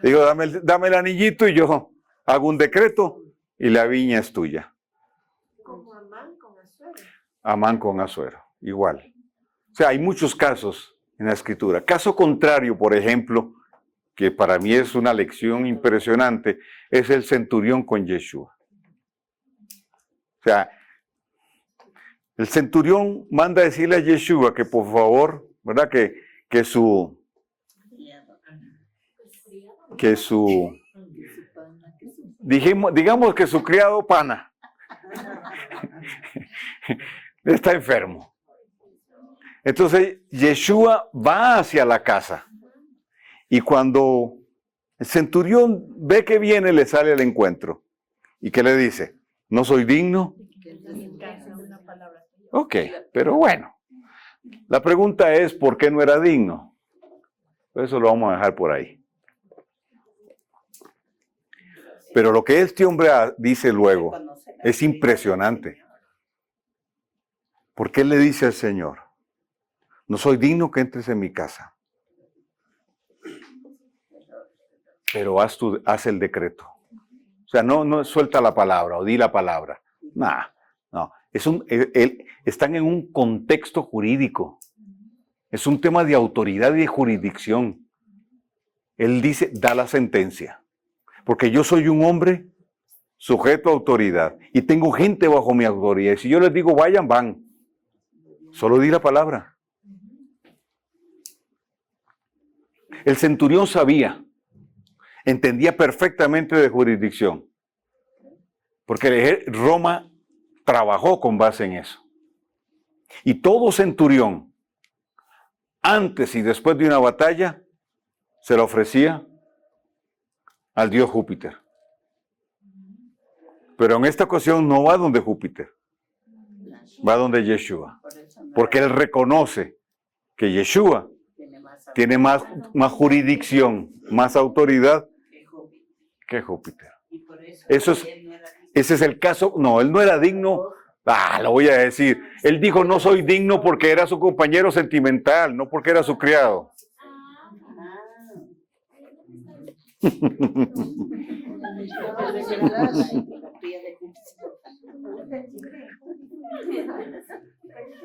digo, dame el anillito y yo hago un decreto y la viña es tuya. Como Amán con Asuero. Amán con Asuero, igual. O sea, hay muchos casos en la escritura. Caso contrario, por ejemplo, que para mí es una lección impresionante, es el centurión con Yeshua. O sea, el centurión manda a decirle a Yeshua que por favor, ¿verdad? Que su digamos que su criado pana está enfermo. Entonces Yeshua va hacia la casa y cuando el centurión ve que viene, le sale al encuentro. ¿Y qué le dice? No soy digno. Ok, pero bueno. La pregunta es, ¿por qué no era digno? Eso lo vamos a dejar por ahí. Pero lo que este hombre dice luego es impresionante. Porque él le dice al Señor, no soy digno que entres en mi casa, pero haz el decreto. O sea, no suelta la palabra o di la palabra. No. Están en un contexto jurídico. Es un tema de autoridad y de jurisdicción. Él dice, da la sentencia. Porque yo soy un hombre sujeto a autoridad y tengo gente bajo mi autoridad. Y si yo les digo, vayan, van. Solo di la palabra. El centurión sabía, entendía perfectamente de jurisdicción. Porque Roma trabajó con base en eso. Y todo centurión, antes y después de una batalla, se la ofrecía al dios Júpiter. Pero en esta ocasión no va donde Júpiter, va donde Yeshua. Porque él reconoce que Yeshua tiene más jurisdicción, más autoridad que Júpiter. Ese es el caso. No, él no era digno. Lo voy a decir. Él dijo, no soy digno porque era su compañero sentimental, no porque era su criado.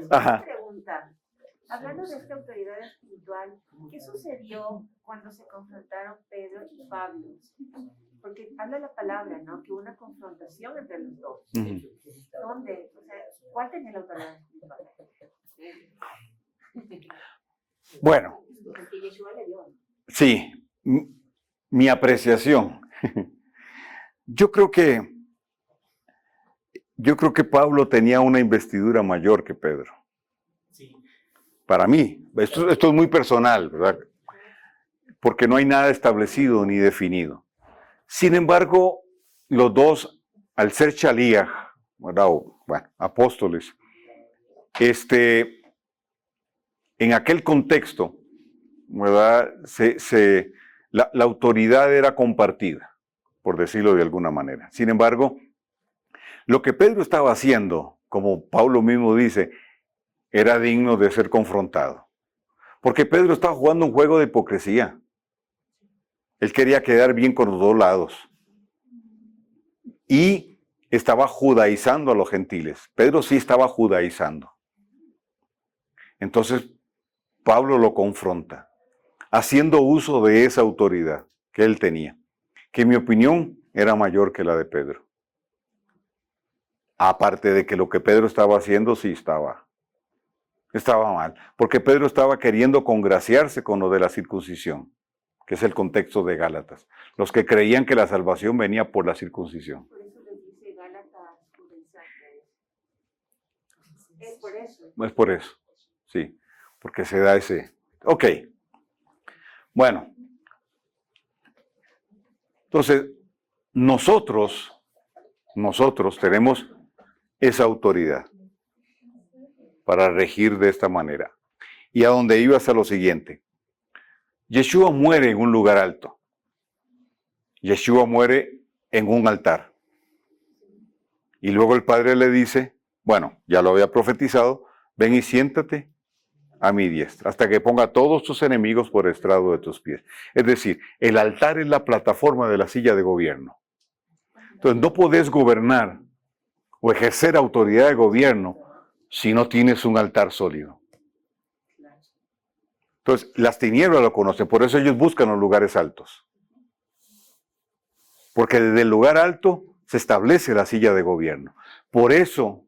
Ajá. Pregunta, hablando de esta autoridad espiritual, ¿qué sucedió cuando se confrontaron Pedro y Pablo? Porque habla la palabra, ¿no? Que hubo una confrontación entre los dos. ¿Dónde? O sea, ¿cuál tenía la autoridad espiritual? Bueno. Porque Yeshua le dio. Sí, mi apreciación. Yo creo que Pablo tenía una investidura mayor que Pedro. Sí. Para mí, esto es muy personal, ¿verdad? Porque no hay nada establecido ni definido. Sin embargo, los dos, al ser Shalíaj, ¿verdad? Bueno, apóstoles, en aquel contexto, ¿verdad? La autoridad era compartida, por decirlo de alguna manera. Sin embargo, lo que Pedro estaba haciendo, como Pablo mismo dice, era digno de ser confrontado. Porque Pedro estaba jugando un juego de hipocresía. Él quería quedar bien con los dos lados. Y estaba judaizando a los gentiles. Pedro sí estaba judaizando. Entonces, Pablo lo confronta, haciendo uso de esa autoridad que él tenía, que en mi opinión era mayor que la de Pedro. Aparte de que lo que Pedro estaba haciendo sí estaba mal, porque Pedro estaba queriendo congraciarse con lo de la circuncisión, que es el contexto de Gálatas, los que creían que la salvación venía por la circuncisión. Por eso les dice Gálatas, Es por eso. Es por eso, sí, porque se da ese. Ok, bueno. Entonces, nosotros tenemos esa autoridad para regir de esta manera. Y a donde iba hasta lo siguiente. Yeshua muere en un lugar alto. Yeshua muere en un altar. Y luego el Padre le dice, bueno, ya lo había profetizado, ven y siéntate a mi diestra, hasta que ponga a todos tus enemigos por estrado de tus pies. Es decir, el altar es la plataforma de la silla de gobierno. Entonces no podés gobernar o ejercer autoridad de gobierno si no tienes un altar sólido. Entonces, las tinieblas lo conocen, por eso ellos buscan los lugares altos. Porque desde el lugar alto se establece la silla de gobierno. Por eso,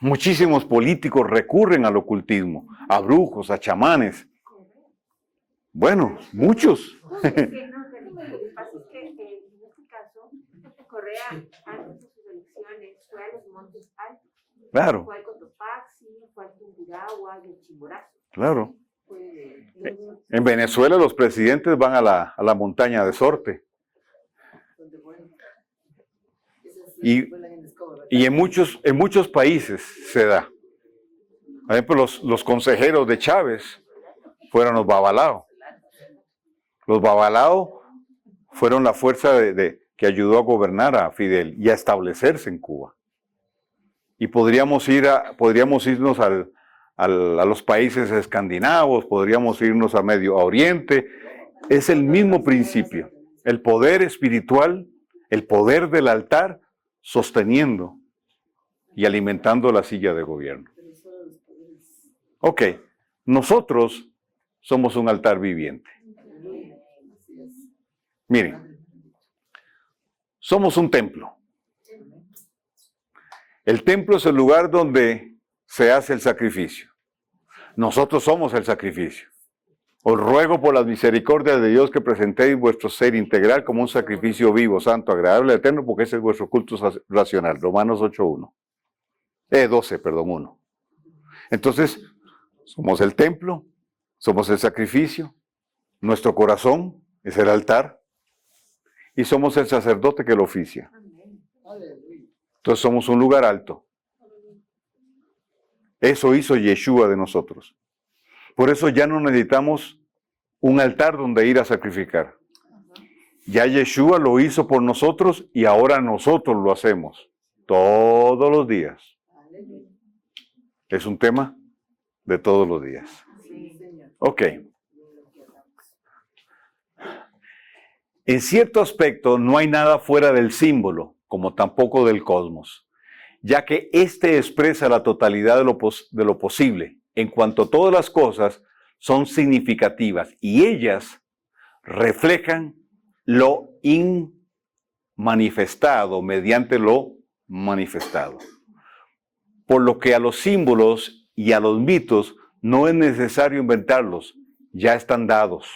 muchísimos políticos recurren al ocultismo, a brujos, a chamanes. Bueno, muchos. Es que no, pero lo que pasa es que en este caso, Correa, antes de sus elecciones, fue a los montes altos. Claro, Fue al Cotopaxi, fue al Tungurahua y al Chimborazo. claro. Luego, En Venezuela los presidentes van a la montaña de Sorte. Y en muchos países se da. Por ejemplo, los consejeros de Chávez fueron los Babalao. Los Babalao fueron la fuerza que ayudó a gobernar a Fidel y a establecerse en Cuba. Y podríamos irnos a los países escandinavos, podríamos irnos a Medio Oriente. Es el mismo principio. El poder espiritual, el poder del altar, sosteniendo y alimentando la silla de gobierno. Ok, nosotros somos un altar viviente. Miren, somos un templo. El templo es el lugar donde se hace el sacrificio. Nosotros somos el sacrificio. Os ruego por las misericordias de Dios que presentéis vuestro ser integral como un sacrificio vivo, santo, agradable, eterno, porque ese es vuestro culto racional. Romanos 8:1. 1. Entonces, somos el templo, somos el sacrificio, nuestro corazón es el altar y somos el sacerdote que lo oficia. Entonces somos un lugar alto. Eso hizo Yeshua de nosotros. Por eso ya no necesitamos un altar donde ir a sacrificar. Ya Yeshua lo hizo por nosotros y ahora nosotros lo hacemos todos los días. Es un tema de todos los días. Ok. En cierto aspecto no hay nada fuera del símbolo, como tampoco del cosmos, ya que éste expresa la totalidad de lo posible, en cuanto todas las cosas son significativas y ellas reflejan lo inmanifestado mediante lo manifestado. Por lo que a los símbolos y a los mitos no es necesario inventarlos, ya están dados.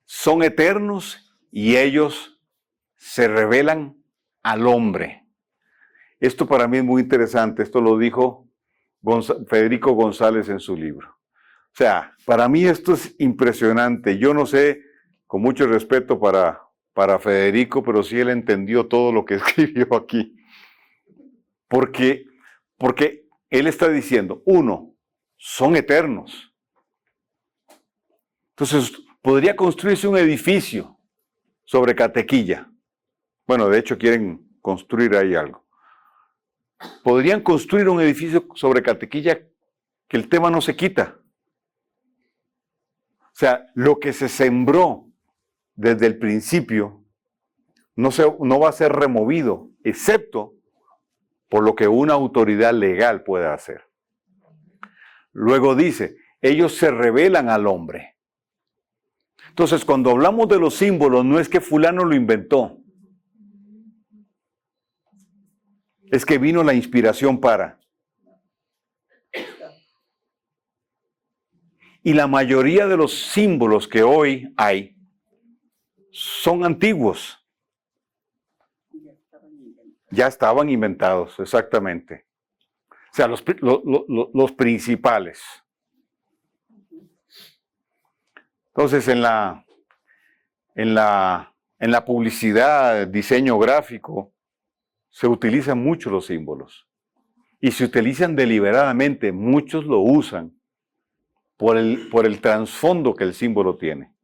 Son eternos y ellos se revelan al hombre. Esto para mí es muy interesante, esto lo dijo Federico González en su libro. O sea, para mí esto es impresionante. Yo no sé, con mucho respeto para Federico, pero sí él entendió todo lo que escribió aquí. Porque él está diciendo, uno, son eternos. Entonces, podría construirse un edificio sobre Catequilla. Bueno, de hecho quieren construir ahí algo. Podrían construir un edificio sobre Catequilla que el tema no se quita. O sea, lo que se sembró desde el principio no va a ser removido, excepto por lo que una autoridad legal pueda hacer. Luego dice, ellos se revelan al hombre. Entonces, cuando hablamos de los símbolos, no es que fulano lo inventó. Es que vino la inspiración para. Y la mayoría de los símbolos que hoy hay son antiguos. Ya estaban inventados, exactamente. O sea, los principales. Entonces, en la publicidad, diseño gráfico, se utilizan mucho los símbolos. Y se utilizan deliberadamente, muchos lo usan por el trasfondo que el símbolo tiene.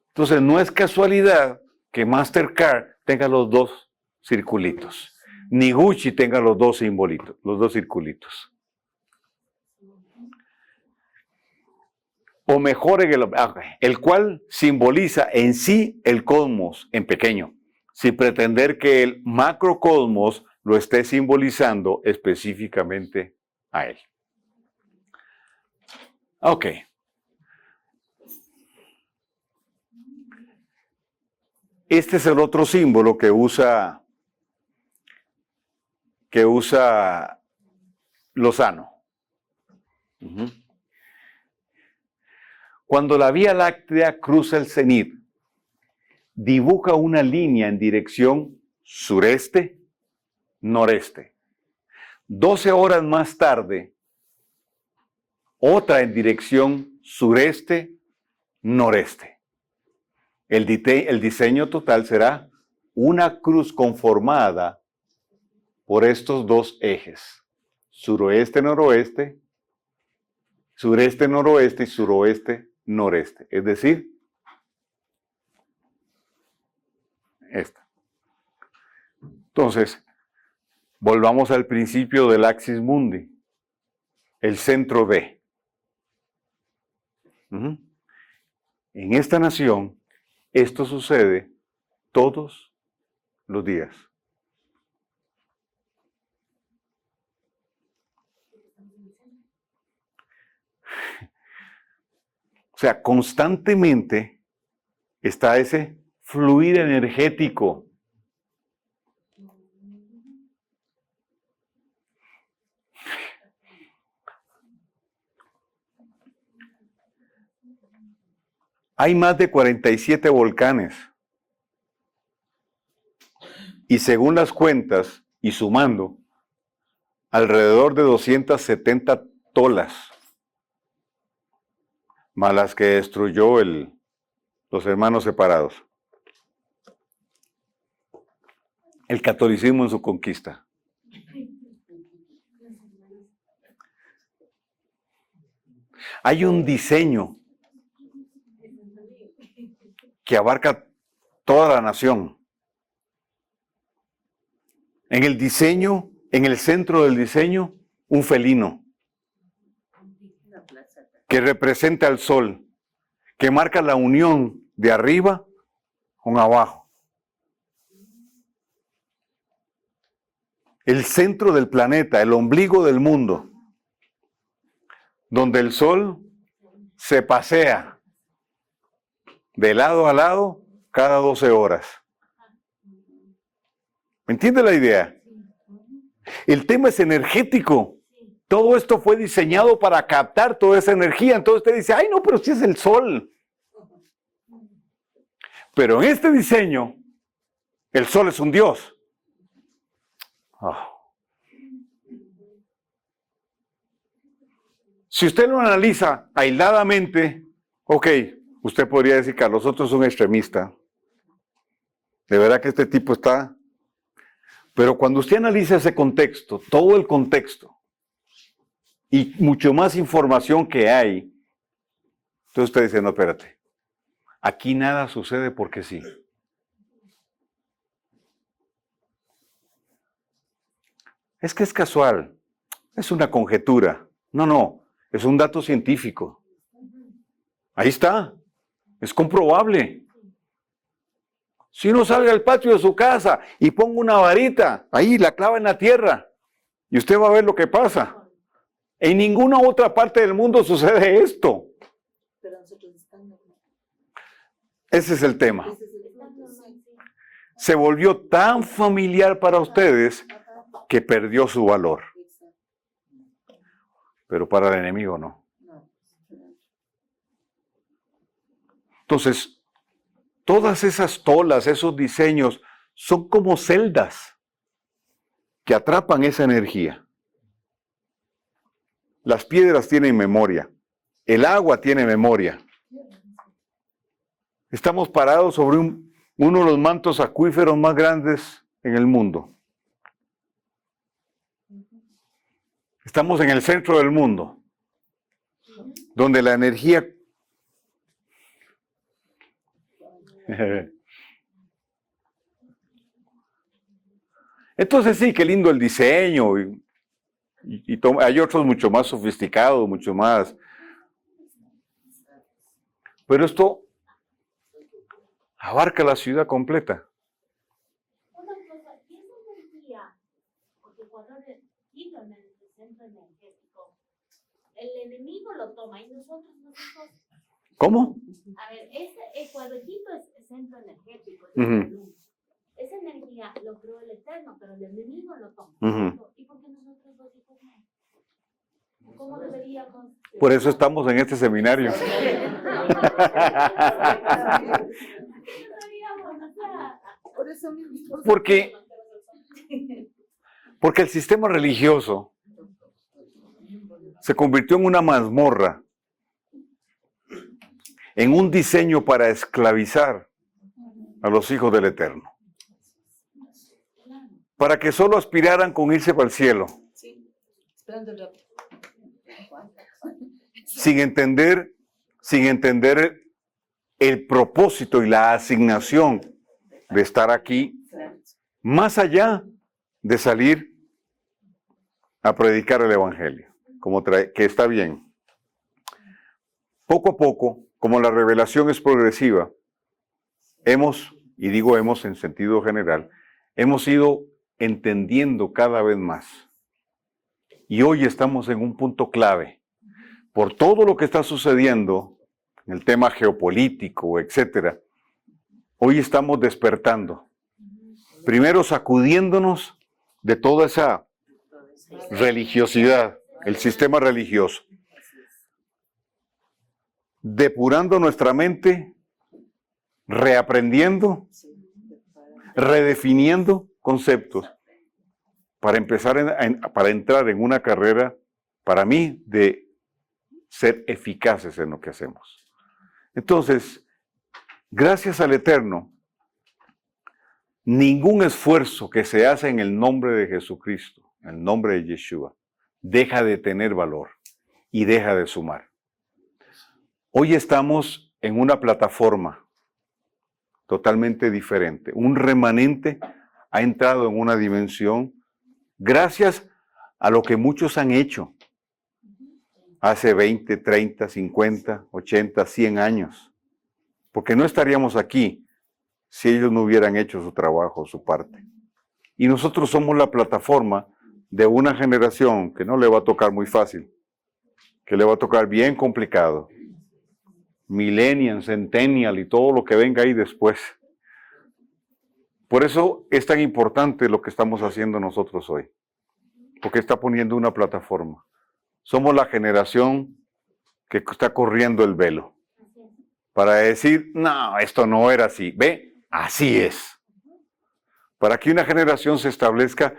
Entonces, no es casualidad que Mastercard tenga los dos circulitos, ni Gucci tenga los dos simbolitos, los dos circulitos. O mejor, el cual simboliza en sí el cosmos en pequeño, sin pretender que el macrocosmos lo esté simbolizando específicamente a él. Ok. Este es el otro símbolo que usa Lozano. Cuando la Vía Láctea cruza el cenit, dibuja una línea en dirección sureste-noreste. 12 horas más tarde, otra en dirección sureste-noreste. El diseño total será una cruz conformada por estos dos ejes, suroeste-noroeste, sureste-noroeste y suroeste-noreste. Es decir, esta. Entonces, volvamos al principio del axis mundi, el centro D. En esta nación, esto sucede todos los días. O sea, constantemente está ese fluir energético. Hay más de 47 volcanes. Y según las cuentas, y sumando, alrededor de 270 tolas, más las que destruyó los hermanos separados. El catolicismo en su conquista. Hay un diseño que abarca toda la nación. En el diseño, en el centro del diseño, un felino que representa al sol, que marca la unión de arriba con abajo. El centro del planeta, el ombligo del mundo, donde el sol se pasea de lado a lado cada 12 horas. ¿Me entiende la idea? El tema es energético. Todo esto fue diseñado para captar toda esa energía. Entonces usted dice, ay no, pero si es el sol. Pero en este diseño, el sol es un dios. Si usted lo analiza aisladamente, ok, usted podría decir que los otros son extremistas. De verdad que este tipo está... Pero cuando usted analiza ese contexto, todo el contexto, y mucho más información que hay, entonces usted dice, no, espérate, aquí nada sucede porque sí. Es que es casual, es una conjetura. No, es un dato científico. Ahí está, es comprobable. Si uno sale al patio de su casa y ponga una varita, ahí la clava en la tierra, y usted va a ver lo que pasa. En ninguna otra parte del mundo sucede esto. Ese es el tema. Se volvió tan familiar para ustedes que perdió su valor. Pero para el enemigo no. Entonces, todas esas tolas, esos diseños, son como celdas. que atrapan esa energía. Las piedras tienen memoria. El agua tiene memoria. Estamos parados sobre uno de los mantos acuíferos más grandes en el mundo. Estamos en el centro del mundo, donde la energía... Entonces sí, qué lindo el diseño. Hay otros mucho más sofisticados, mucho más... Pero esto abarca la ciudad completa. Una cosa, ¿qué es energía? Porque cuando digo en el centro energético, el enemigo lo toma y nosotros. ¿Cómo? A ver, cuando Quito es centro energético, Ujú. esa energía lo creó el Eterno, pero el enemigo lo toma. Ujú. ¿Y por qué nosotros los hijos no? ¿Cómo deberíamos? Por eso estamos en este seminario. Por eso mismo. Porque el sistema religioso se convirtió en una mazmorra, en un diseño para esclavizar a los hijos del Eterno, para que solo aspiraran con irse para el cielo, Sí, esperando el rapto. sin entender el propósito y la asignación de estar aquí, más allá de salir a predicar el Evangelio, que está bien. Poco a poco, como la revelación es progresiva, y digo hemos en sentido general, hemos ido entendiendo cada vez más. Y hoy estamos en un punto clave. Por todo lo que está sucediendo, en el tema geopolítico, etcétera, hoy estamos despertando. Primero sacudiéndonos de toda esa religiosidad, el sistema religioso. Depurando nuestra mente, reaprendiendo, redefiniendo conceptos para entrar en una carrera, para mí, de ser eficaces en lo que hacemos. Entonces, gracias al Eterno, ningún esfuerzo que se hace en el nombre de Jesucristo, en el nombre de Yeshua, deja de tener valor y deja de sumar. Hoy estamos en una plataforma totalmente diferente. Un remanente ha entrado en una dimensión gracias a lo que muchos han hecho hace 20, 30, 50, 80, 100 años. Porque no estaríamos aquí si ellos no hubieran hecho su trabajo, su parte. Y nosotros somos la plataforma de una generación que no le va a tocar muy fácil, que le va a tocar bien complicado. Millennial, Centennial y todo lo que venga ahí después. Por eso es tan importante lo que estamos haciendo nosotros hoy, porque está poniendo una plataforma. Somos la generación que está corriendo el velo para decir, no, esto no era así. Ve, así es. Para que una generación se establezca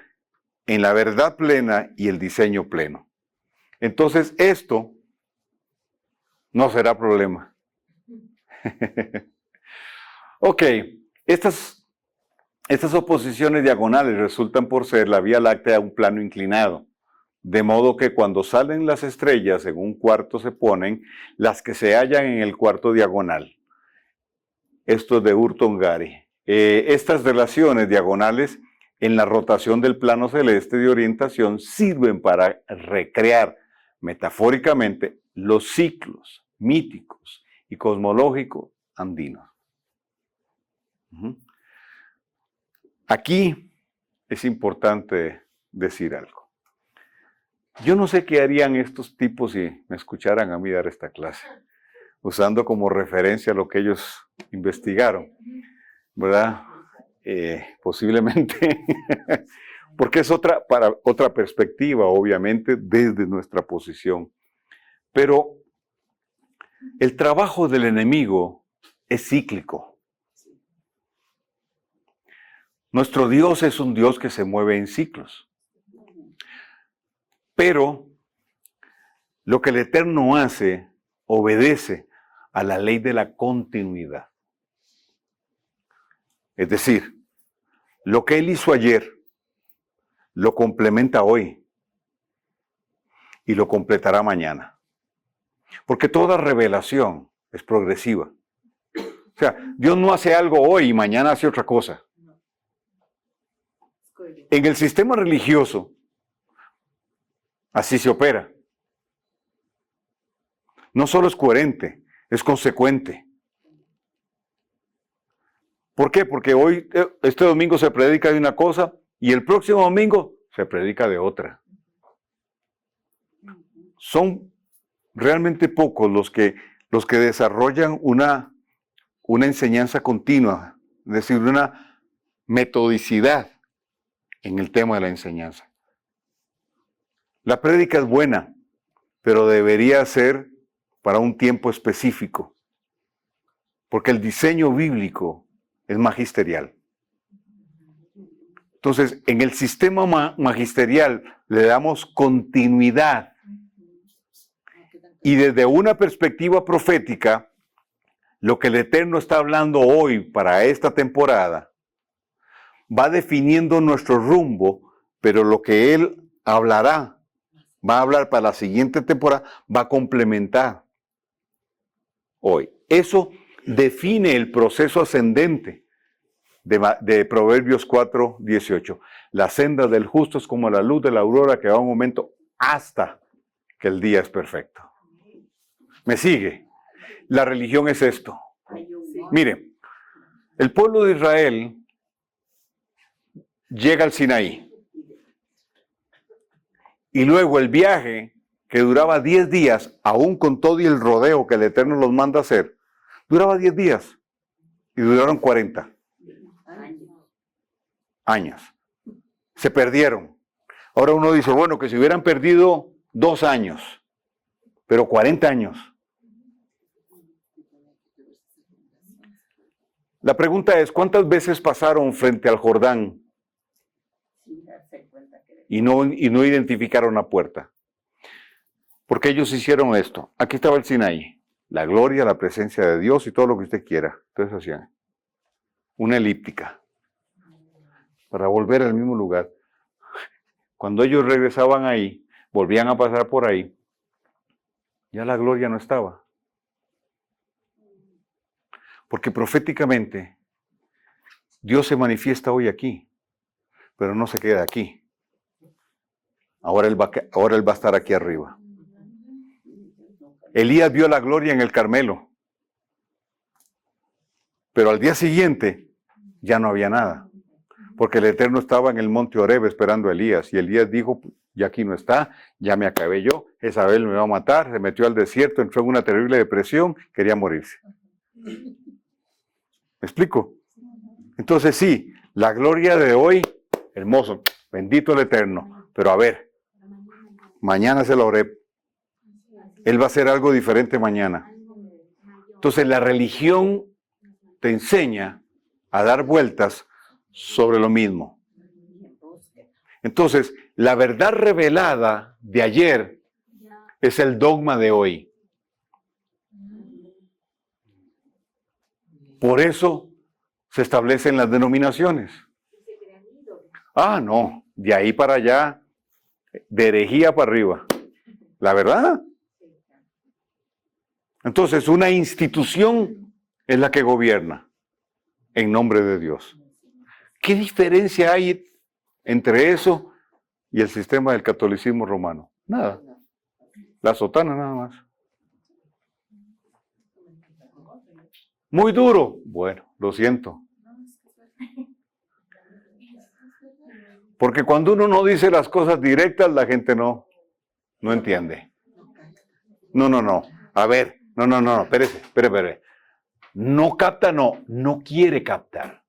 en la verdad plena y el diseño pleno. Entonces, esto no será problema. Ok, estas oposiciones diagonales resultan por ser la Vía Láctea a un plano inclinado, de modo que cuando salen las estrellas en un cuarto se ponen las que se hallan en el cuarto diagonal. Esto es de Urtongari. Estas relaciones diagonales en la rotación del plano celeste de orientación sirven para recrear metafóricamente los ciclos míticos y cosmológicos andinos. Aquí es importante decir algo. Yo no sé qué harían estos tipos si me escucharan a mí dar esta clase, usando como referencia lo que ellos investigaron, ¿verdad? Posiblemente, porque es otra perspectiva, obviamente, desde nuestra posición. Pero el trabajo del enemigo es cíclico. Nuestro Dios es un Dios que se mueve en ciclos. Pero lo que el Eterno hace obedece a la ley de la continuidad. Es decir, lo que Él hizo ayer lo complementa hoy y lo completará mañana. Porque toda revelación es progresiva. O sea, Dios no hace algo hoy y mañana hace otra cosa. En el sistema religioso, así se opera. No solo es coherente, es consecuente. ¿Por qué? Porque hoy, este domingo se predica de una cosa y el próximo domingo se predica de otra. Son realmente pocos los que desarrollan una enseñanza continua, es decir, una metodicidad en el tema de la enseñanza. La prédica es buena, pero debería ser para un tiempo específico, porque el diseño bíblico es magisterial. Entonces, en el sistema magisterial le damos continuidad y desde una perspectiva profética, lo que el Eterno está hablando hoy para esta temporada va definiendo nuestro rumbo, pero lo que Él hablará, va a hablar para la siguiente temporada, va a complementar hoy. Eso define el proceso ascendente de Proverbios 4:18. La senda del justo es como la luz de la aurora que va un momento hasta que el día es perfecto. ¿Me sigue? La religión es esto. Mire, el pueblo de Israel llega al Sinaí. Y luego el viaje, que duraba 10 días, aún con todo y el rodeo que el Eterno los manda hacer, duraba 10 días. Y duraron 40 años. Se perdieron. Ahora uno dice, bueno, que se hubieran perdido 2 años, pero 40 años. La pregunta es, ¿cuántas veces pasaron frente al Jordán y no identificaron la puerta? Porque ellos hicieron esto. Aquí estaba el Sinaí, la gloria, la presencia de Dios y todo lo que usted quiera. Entonces hacían una elíptica para volver al mismo lugar. Cuando ellos regresaban ahí, volvían a pasar por ahí, ya la gloria no estaba. Porque proféticamente Dios se manifiesta hoy aquí, pero no se queda aquí. Ahora Él va a estar aquí arriba. Elías vio la gloria en el Carmelo, pero al día siguiente ya no había nada, porque el Eterno estaba en el monte Horeb esperando a Elías, y Elías dijo, ya aquí no está, ya me acabé yo, Jezabel me va a matar, se metió al desierto, entró en una terrible depresión, quería morirse. ¿Me explico? Entonces sí, la gloria de hoy, hermoso, bendito el Eterno, pero a ver, mañana se lo oré. Él va a hacer algo diferente mañana. Entonces la religión te enseña a dar vueltas sobre lo mismo. Entonces, la verdad revelada de ayer es el dogma de hoy. Por eso se establecen las denominaciones. Ah, no, de ahí para allá, de herejía para arriba. La verdad. Entonces, una institución es la que gobierna en nombre de Dios. ¿Qué diferencia hay entre eso y el sistema del catolicismo romano? Nada. La sotana nada más. Muy duro. Bueno, lo siento. Porque cuando uno no dice las cosas directas, la gente no entiende. No. A ver, no, espere. No capta, no quiere captar.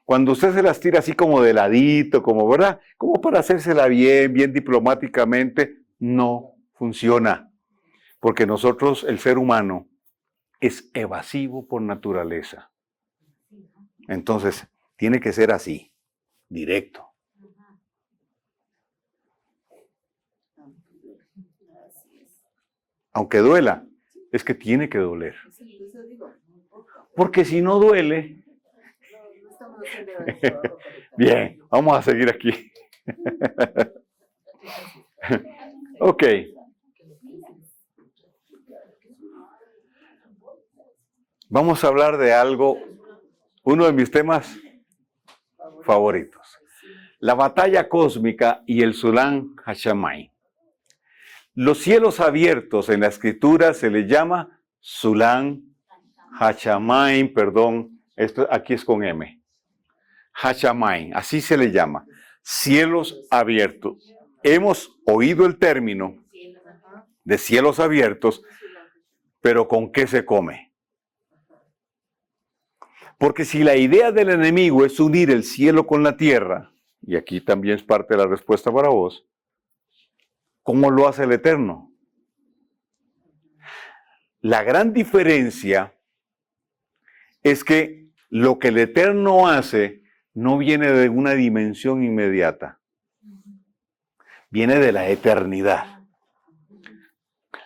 Cuando usted se las tira así como de ladito, como, ¿verdad? Como para hacérsela bien diplomáticamente, no funciona. Porque nosotros, el ser humano, es evasivo por naturaleza. Entonces, tiene que ser así, directo. Aunque duela, es que tiene que doler. Eso digo, muy poco. Porque si no duele, No estamos haciendo el trabajo correcto. bien, vamos a seguir aquí. Ok. Vamos a hablar de algo, uno de mis temas favoritos. La batalla cósmica y el Sulam Hashamayim. Los cielos abiertos en la escritura se les llama Sulam Hashamayim, perdón, esto aquí es con M. Hashamayim, así se le llama. Cielos abiertos. Hemos oído el término de cielos abiertos, pero ¿con qué se come? Porque si la idea del enemigo es unir el cielo con la tierra, y aquí también es parte de la respuesta para vos, ¿cómo lo hace el Eterno? La gran diferencia es que lo que el Eterno hace no viene de una dimensión inmediata, viene de la eternidad,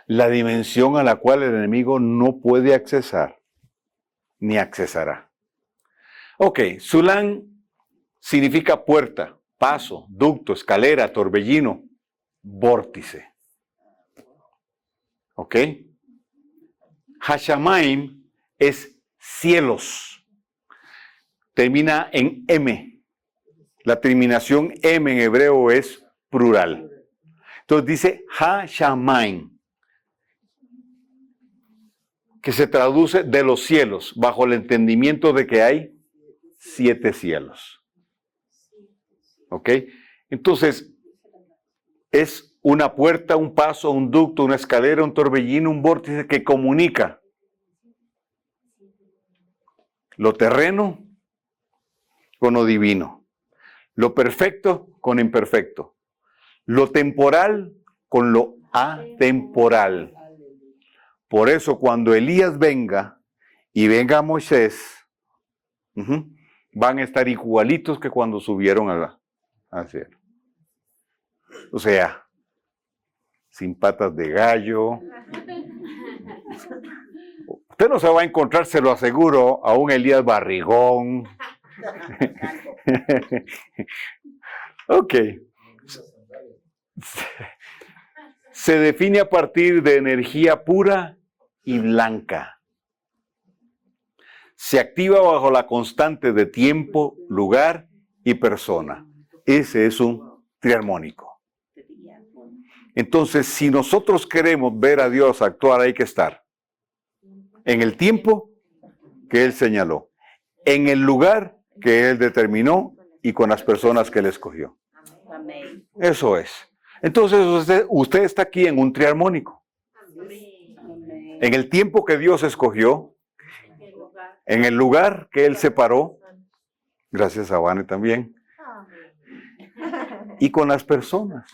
la dimensión a la cual el enemigo no puede accesar, ni accesará. Ok, Sulam significa puerta, paso, ducto, escalera, torbellino, vórtice. ¿Ok? Hashamayim es cielos. Termina en M. La terminación M en hebreo es plural. Entonces dice Hashamayim, que se traduce de los cielos, bajo el entendimiento de que hay 7 cielos. ¿Ok? Entonces, es una puerta, un paso, un ducto, una escalera, un torbellino, un vórtice que comunica lo terreno con lo divino, lo perfecto con imperfecto, lo temporal con lo atemporal. Por eso, cuando Elías venga y venga Moisés, van a estar igualitos que cuando subieron al cielo. O sea, sin patas de gallo. Usted no se va a encontrar, se lo aseguro, a un Elías barrigón. Ok. Se define a partir de energía pura y blanca. Se activa bajo la constante de tiempo, lugar y persona. Ese es un triarmónico. Entonces, si nosotros queremos ver a Dios actuar, hay que estar en el tiempo que Él señaló, en el lugar que Él determinó y con las personas que Él escogió. Eso es. Entonces, usted está aquí en un triarmónico. En el tiempo que Dios escogió, en el lugar que Él separó, gracias a Vane también, y con las personas.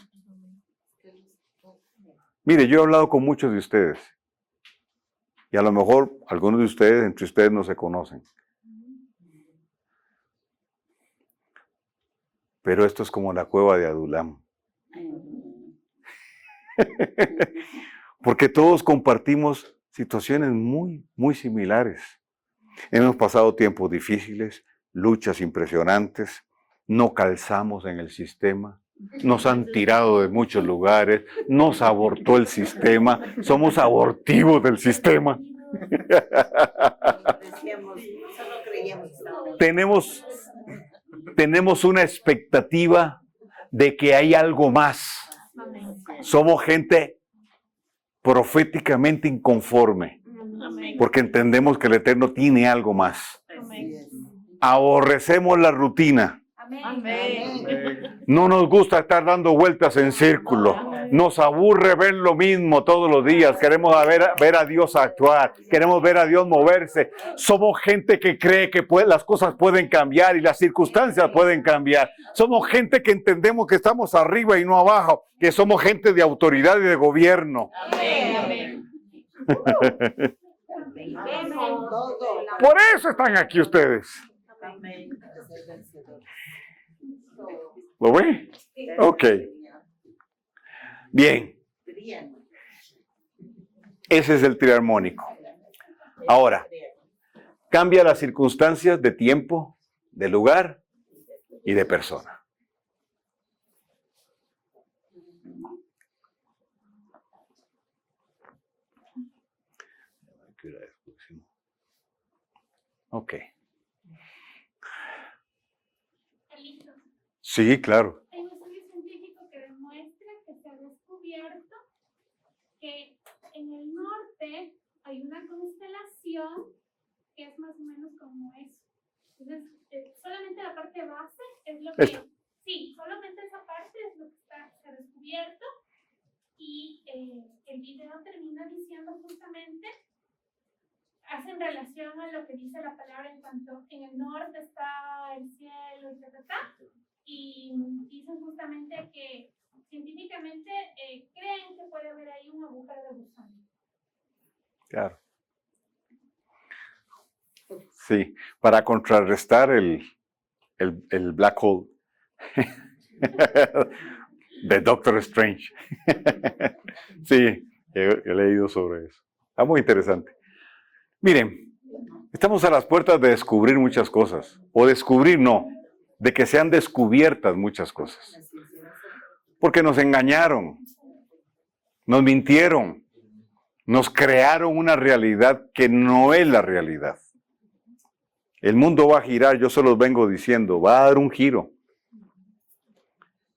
Mire, yo he hablado con muchos de ustedes, y a lo mejor algunos de ustedes, entre ustedes no se conocen. Pero esto es como la cueva de Adulam. Porque todos compartimos situaciones muy, muy similares. Hemos pasado tiempos difíciles, luchas impresionantes, no calzamos en el sistema, nos han tirado de muchos lugares, nos abortó el sistema, somos abortivos del sistema. Tenemos una expectativa de que hay algo más. Somos gente proféticamente inconforme, porque entendemos que el Eterno tiene algo más. Aborrecemos la rutina. No nos gusta estar dando vueltas en círculo. Nos aburre ver lo mismo todos los días. Queremos ver a Dios actuar. Queremos ver a Dios moverse. Somos gente que cree que las cosas pueden cambiar y las circunstancias pueden cambiar. Somos gente que entendemos que estamos arriba y no abajo. Que somos gente de autoridad y de gobierno. Por eso están aquí ustedes. ¿Lo ve? Ok. Bien. Ese es el triarmónico. Ahora, cambia las circunstancias de tiempo, de lugar y de persona. Ok. Sí, claro. Hay un estudio científico que demuestra que se ha descubierto que en el norte hay una constelación que es más o menos como eso. Entonces, solamente la parte base es lo que... Esto. Sí, solamente esa parte es lo que se ha descubierto. Y el video termina diciendo justamente, hacen relación a lo que dice la palabra en cuanto en el norte está el cielo y y dicen justamente que científicamente creen que puede haber ahí un agujero de gusano. Claro. Sí, para contrarrestar el black hole de Doctor Strange. Sí, he leído sobre eso. Está muy interesante. Miren, estamos a las puertas de descubrir muchas cosas. O descubrir, no, de que sean descubiertas muchas cosas. Porque nos engañaron, nos mintieron, nos crearon una realidad que no es la realidad. El mundo va a girar, yo se los vengo diciendo, va a dar un giro.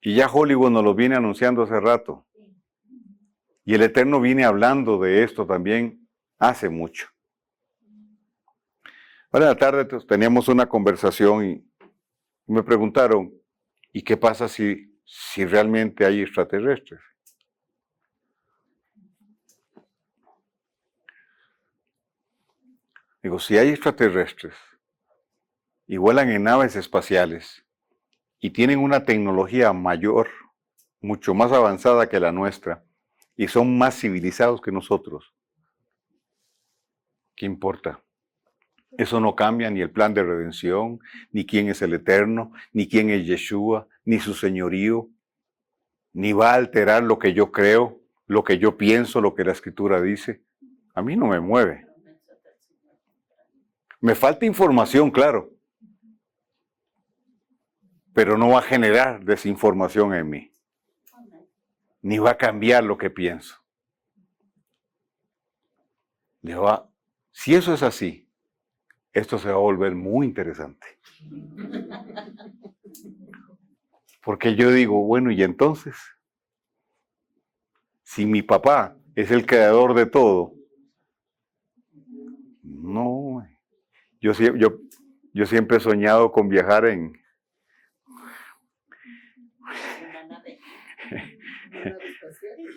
Y ya Hollywood nos lo viene anunciando hace rato. Y el Eterno viene hablando de esto también hace mucho. Ahora en la tarde teníamos una conversación y me preguntaron, ¿y qué pasa si realmente hay extraterrestres? Digo, si hay extraterrestres y vuelan en naves espaciales y tienen una tecnología mayor, mucho más avanzada que la nuestra, y son más civilizados que nosotros, ¿qué importa? Eso no cambia ni el plan de redención, ni quién es el Eterno, ni quién es Yeshua, ni su señorío, ni va a alterar lo que yo creo, lo que yo pienso, lo que la Escritura dice. A mí no me mueve. Me falta información, claro, pero no va a generar desinformación en mí, ni va a cambiar lo que pienso. Si eso es así, esto se va a volver muy interesante. Porque yo digo, bueno, ¿y entonces? Si mi papá es el creador de todo, no. Yo siempre he soñado con viajar en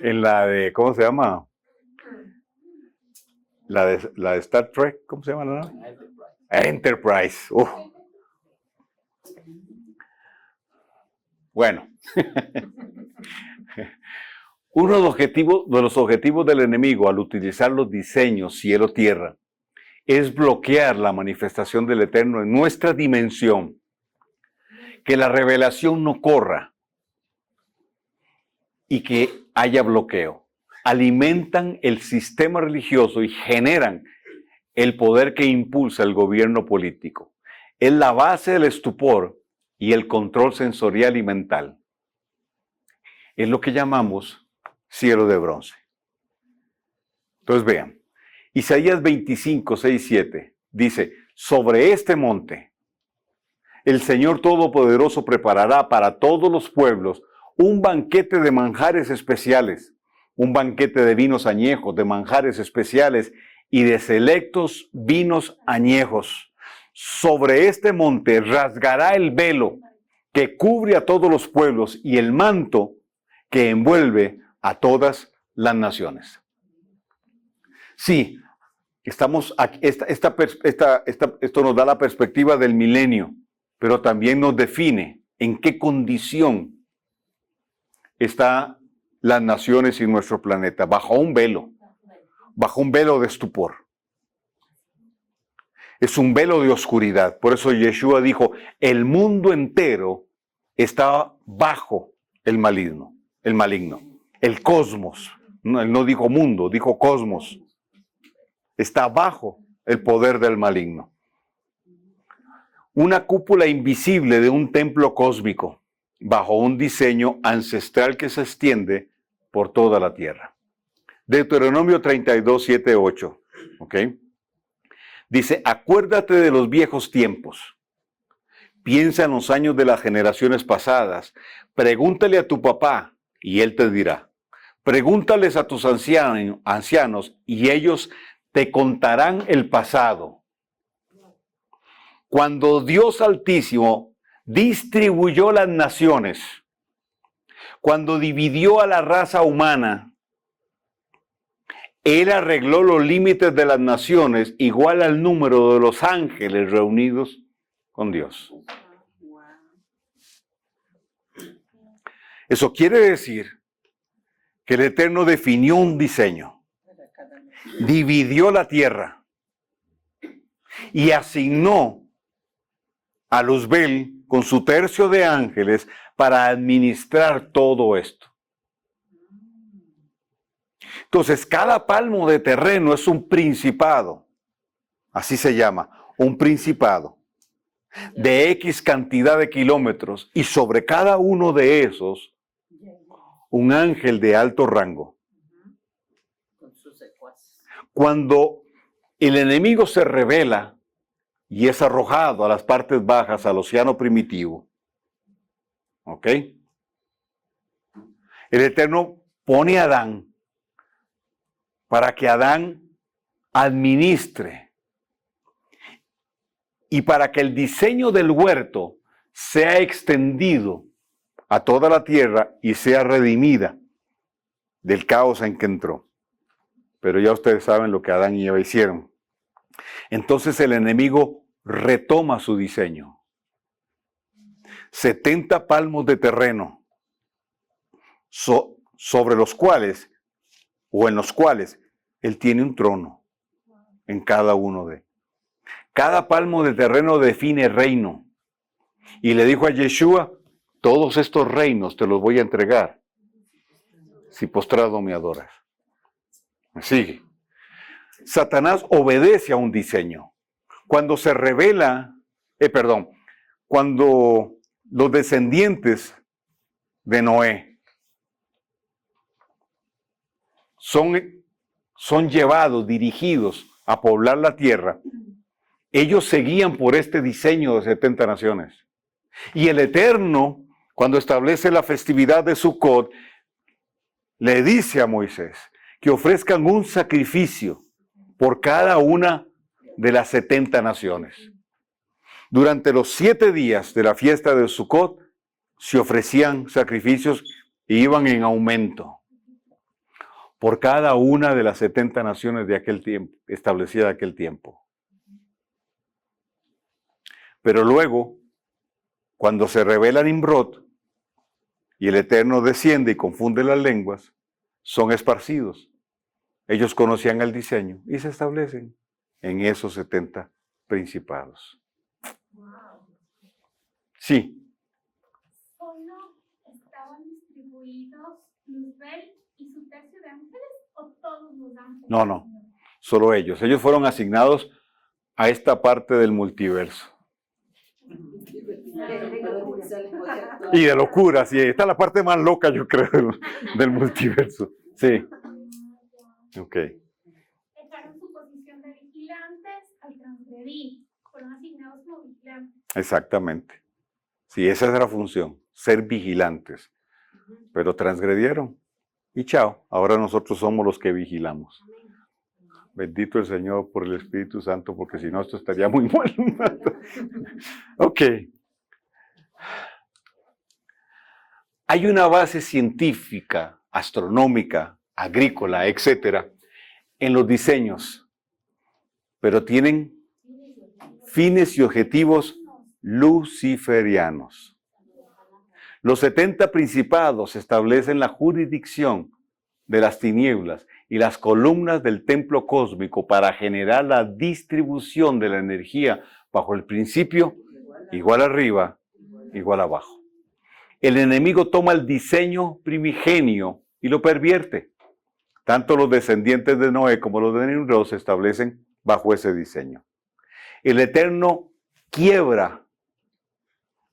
la de, ¿cómo se llama? La de Star Trek, ¿cómo se llama la nave? Enterprise. Bueno. Uno de los objetivos del enemigo al utilizar los diseños cielo-tierra es bloquear la manifestación del Eterno en nuestra dimensión. Que la revelación no corra y que haya bloqueo. Alimentan el sistema religioso y generan el poder que impulsa el gobierno político. Es la base del estupor y el control sensorial y mental. Es lo que llamamos cielo de bronce. Entonces vean, Isaías 25, 6, 7 dice, sobre este monte el Señor Todopoderoso preparará para todos los pueblos un banquete de manjares especiales, un banquete de vinos añejos, de manjares especiales y de selectos vinos añejos. Sobre este monte rasgará el velo que cubre a todos los pueblos y el manto que envuelve a todas las naciones. Sí, estamos aquí, esto nos da la perspectiva del milenio, pero también nos define en qué condición están las naciones y nuestro planeta, bajo un velo de estupor. Es un velo de oscuridad. Por eso Yeshua dijo, el mundo entero está bajo el maligno, el cosmos. No, él no dijo mundo, dijo cosmos. Está bajo el poder del maligno. Una cúpula invisible de un templo cósmico, bajo un diseño ancestral que se extiende por toda la tierra. Deuteronomio 32, 7, 8. ¿Ok? Dice, acuérdate de los viejos tiempos. Piensa en los años de las generaciones pasadas. Pregúntale a tu papá y él te dirá. Pregúntales a tus ancianos y ellos te contarán el pasado. Cuando Dios Altísimo distribuyó las naciones, cuando dividió a la raza humana, Él arregló los límites de las naciones igual al número de los ángeles reunidos con Dios. Eso quiere decir que el Eterno definió un diseño, dividió la tierra y asignó a Luzbel con su tercio de ángeles para administrar todo esto. Entonces, cada palmo de terreno es un principado, así se llama, un principado, de X cantidad de kilómetros, y sobre cada uno de esos, un ángel de alto rango. Cuando el enemigo se revela y es arrojado a las partes bajas, al océano primitivo, ¿ok? El Eterno pone a Adán para que Adán administre y para que el diseño del huerto sea extendido a toda la tierra y sea redimida del caos en que entró. Pero ya ustedes saben lo que Adán y Eva hicieron. Entonces el enemigo retoma su diseño. 70 palmos de terreno sobre los cuales, o en los cuales, Él tiene un trono en cada uno de. Cada palmo de terreno define reino. Y le dijo a Yeshua, todos estos reinos te los voy a entregar si postrado me adoras. ¿Me sigue? Satanás obedece a un diseño. Cuando se revela, cuando los descendientes de Noé son llevados, dirigidos a poblar la tierra, ellos seguían por este diseño de 70 naciones. Y el Eterno, cuando establece la festividad de Sukkot, le dice a Moisés que ofrezcan un sacrificio por cada una de las 70 naciones. Durante los 7 días de la fiesta de Sukkot se ofrecían sacrificios y iban en aumento por cada una de las 70 naciones de aquel tiempo, establecida de aquel tiempo. Pero luego, cuando se revela Nimrod y el Eterno desciende y confunde las lenguas, son esparcidos. Ellos conocían el diseño y se establecen en esos 70 principados. Sí. ¿Solo estaban distribuidos Luzbel y su tercio de ángeles o todos los ángeles? No, solo ellos. Ellos fueron asignados a esta parte del multiverso. Y de locura, sí. Esta es la parte más loca, yo creo, del multiverso. Sí. Ok. Dejaron su posición de vigilantes al transgredir. Fueron asignados como vigilantes. Exactamente. Sí, esa es la función, ser vigilantes. Pero transgredieron. Y chao, ahora nosotros somos los que vigilamos. Bendito el Señor por el Espíritu Santo, porque si no esto estaría muy mal. Ok. Hay una base científica, astronómica, agrícola, etcétera, en los diseños, pero tienen fines y objetivos luciferianos. Los 70 principados establecen la jurisdicción de las tinieblas y las columnas del templo cósmico para generar la distribución de la energía bajo el principio igual arriba, igual abajo. El enemigo toma el diseño primigenio y lo pervierte, Tanto los descendientes de Noé como los de Nimrod se establecen bajo ese diseño. El Eterno quiebra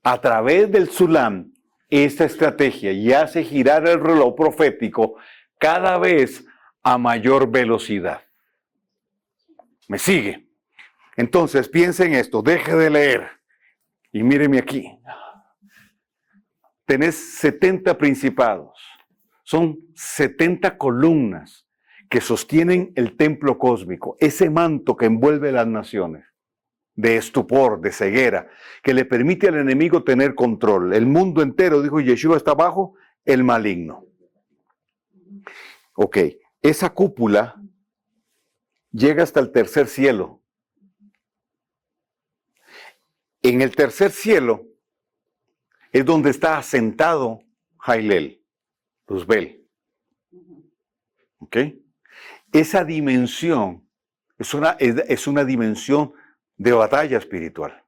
a través del Sulam esta estrategia y hace girar el reloj profético cada vez a mayor velocidad. ¿Me sigue? Entonces piense en esto, deje de leer y míreme aquí. Tenés 70 principados, son 70 columnas que sostienen el templo cósmico, ese manto que envuelve las naciones, de estupor, de ceguera, que le permite al enemigo tener control. El mundo entero, dijo Yeshua, está bajo el maligno. Ok, esa cúpula llega hasta el tercer cielo. En el tercer cielo es donde está asentado Jailel, Luzbel. ¿Ok? Esa dimensión es una dimensión de batalla espiritual.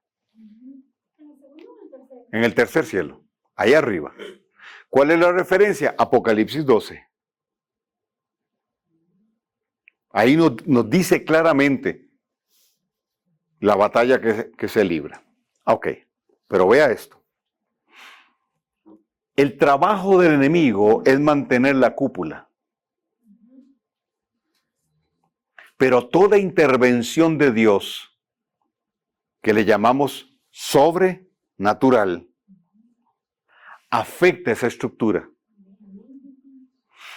En el tercer cielo, allá arriba. ¿Cuál es la referencia? Apocalipsis 12. Ahí nos dice claramente la batalla que se libra. Ok, pero vea esto. El trabajo del enemigo es mantener la cúpula. Pero toda intervención de Dios, que le llamamos sobrenatural, afecta esa estructura.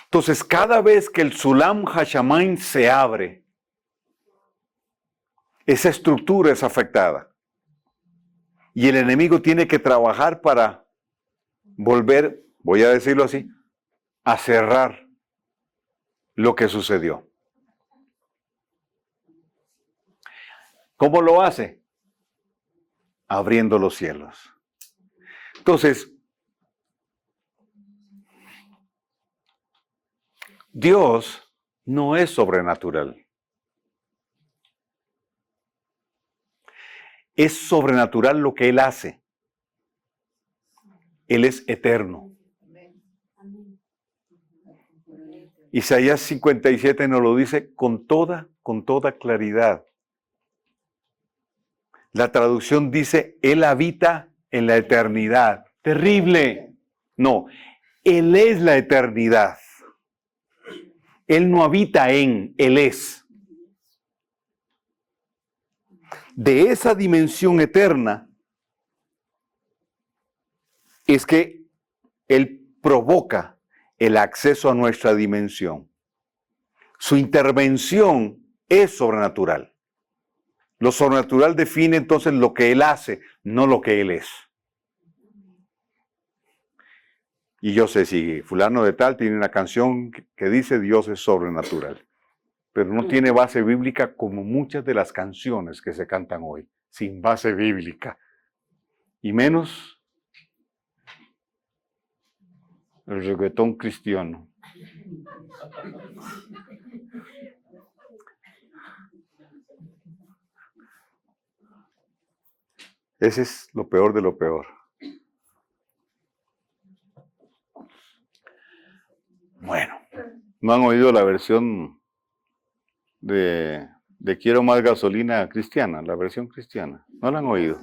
Entonces, cada vez que el Sulam Hashamayim se abre, esa estructura es afectada. Y el enemigo tiene que trabajar para volver, voy a decirlo así, a cerrar lo que sucedió. ¿Cómo lo hace? Abriendo los cielos. Entonces, Dios no es sobrenatural. Es sobrenatural lo que Él hace. Él es eterno. Isaías 57 nos lo dice con toda claridad. La traducción dice, Él habita en la eternidad. Terrible. No, Él es la eternidad. Él no habita en, Él es. De esa dimensión eterna es que Él provoca el acceso a nuestra dimensión. Su intervención es sobrenatural. Lo sobrenatural define entonces lo que Él hace, no lo que Él es. Y yo sé si fulano de tal tiene una canción que dice Dios es sobrenatural, pero no tiene base bíblica como muchas de las canciones que se cantan hoy, sin base bíblica. Y menos el reggaetón cristiano. Ese es lo peor de lo peor. Bueno, ¿no han oído la versión de Quiero más gasolina cristiana? La versión cristiana. ¿No la han oído?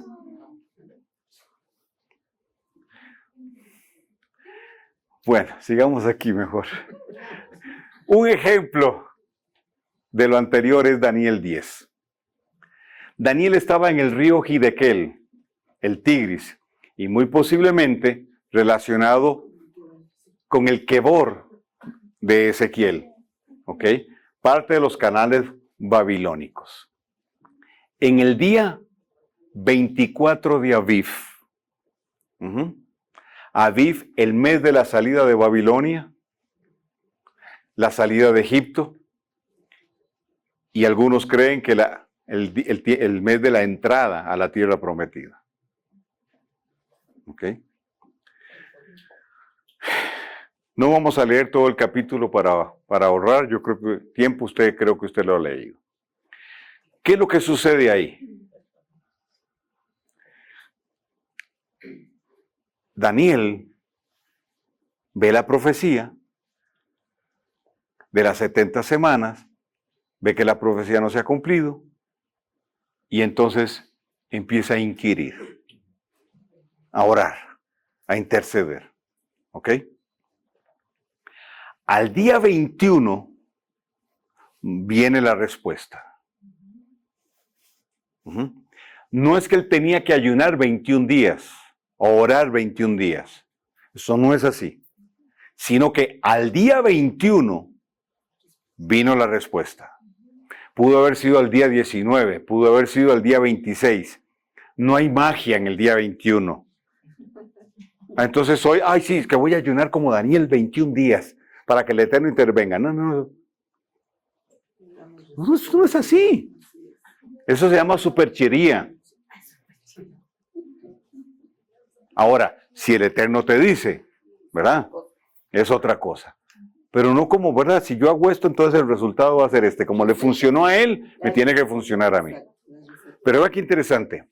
Bueno, sigamos aquí mejor. Un ejemplo de lo anterior es Daniel 10. Daniel estaba en el río Hidekel, el Tigris, y muy posiblemente relacionado con el Quebor de Ezequiel, ¿ok? Parte de los canales babilónicos. En el día 24 de Aviv, Aviv, el mes de la salida de Babilonia, la salida de Egipto, y algunos creen que el mes de la entrada a la tierra prometida. ¿Ok? No vamos a leer todo el capítulo para ahorrar. Yo creo que tiempo creo que usted lo ha leído. ¿Qué es lo que sucede ahí? Daniel ve la profecía de las 70 semanas, ve que la profecía no se ha cumplido y entonces empieza a inquirir, a orar, a interceder. ¿Ok? Al día 21 viene la respuesta. No es que él tenía que ayunar 21 días o orar 21 días. Eso no es así. Sino que al día 21 vino la respuesta. Pudo haber sido al día 19, pudo haber sido al día 26. No hay magia en el día 21. Entonces hoy, sí, es que voy a ayunar como Daniel 21 días para que el Eterno intervenga. No es así. Eso se llama superchería. Ahora, si el Eterno te dice, ¿verdad? Es otra cosa. Pero no como, ¿verdad? Si yo hago esto, entonces el resultado va a ser este. Como le funcionó a él, me tiene que funcionar a mí. Pero vea qué interesante.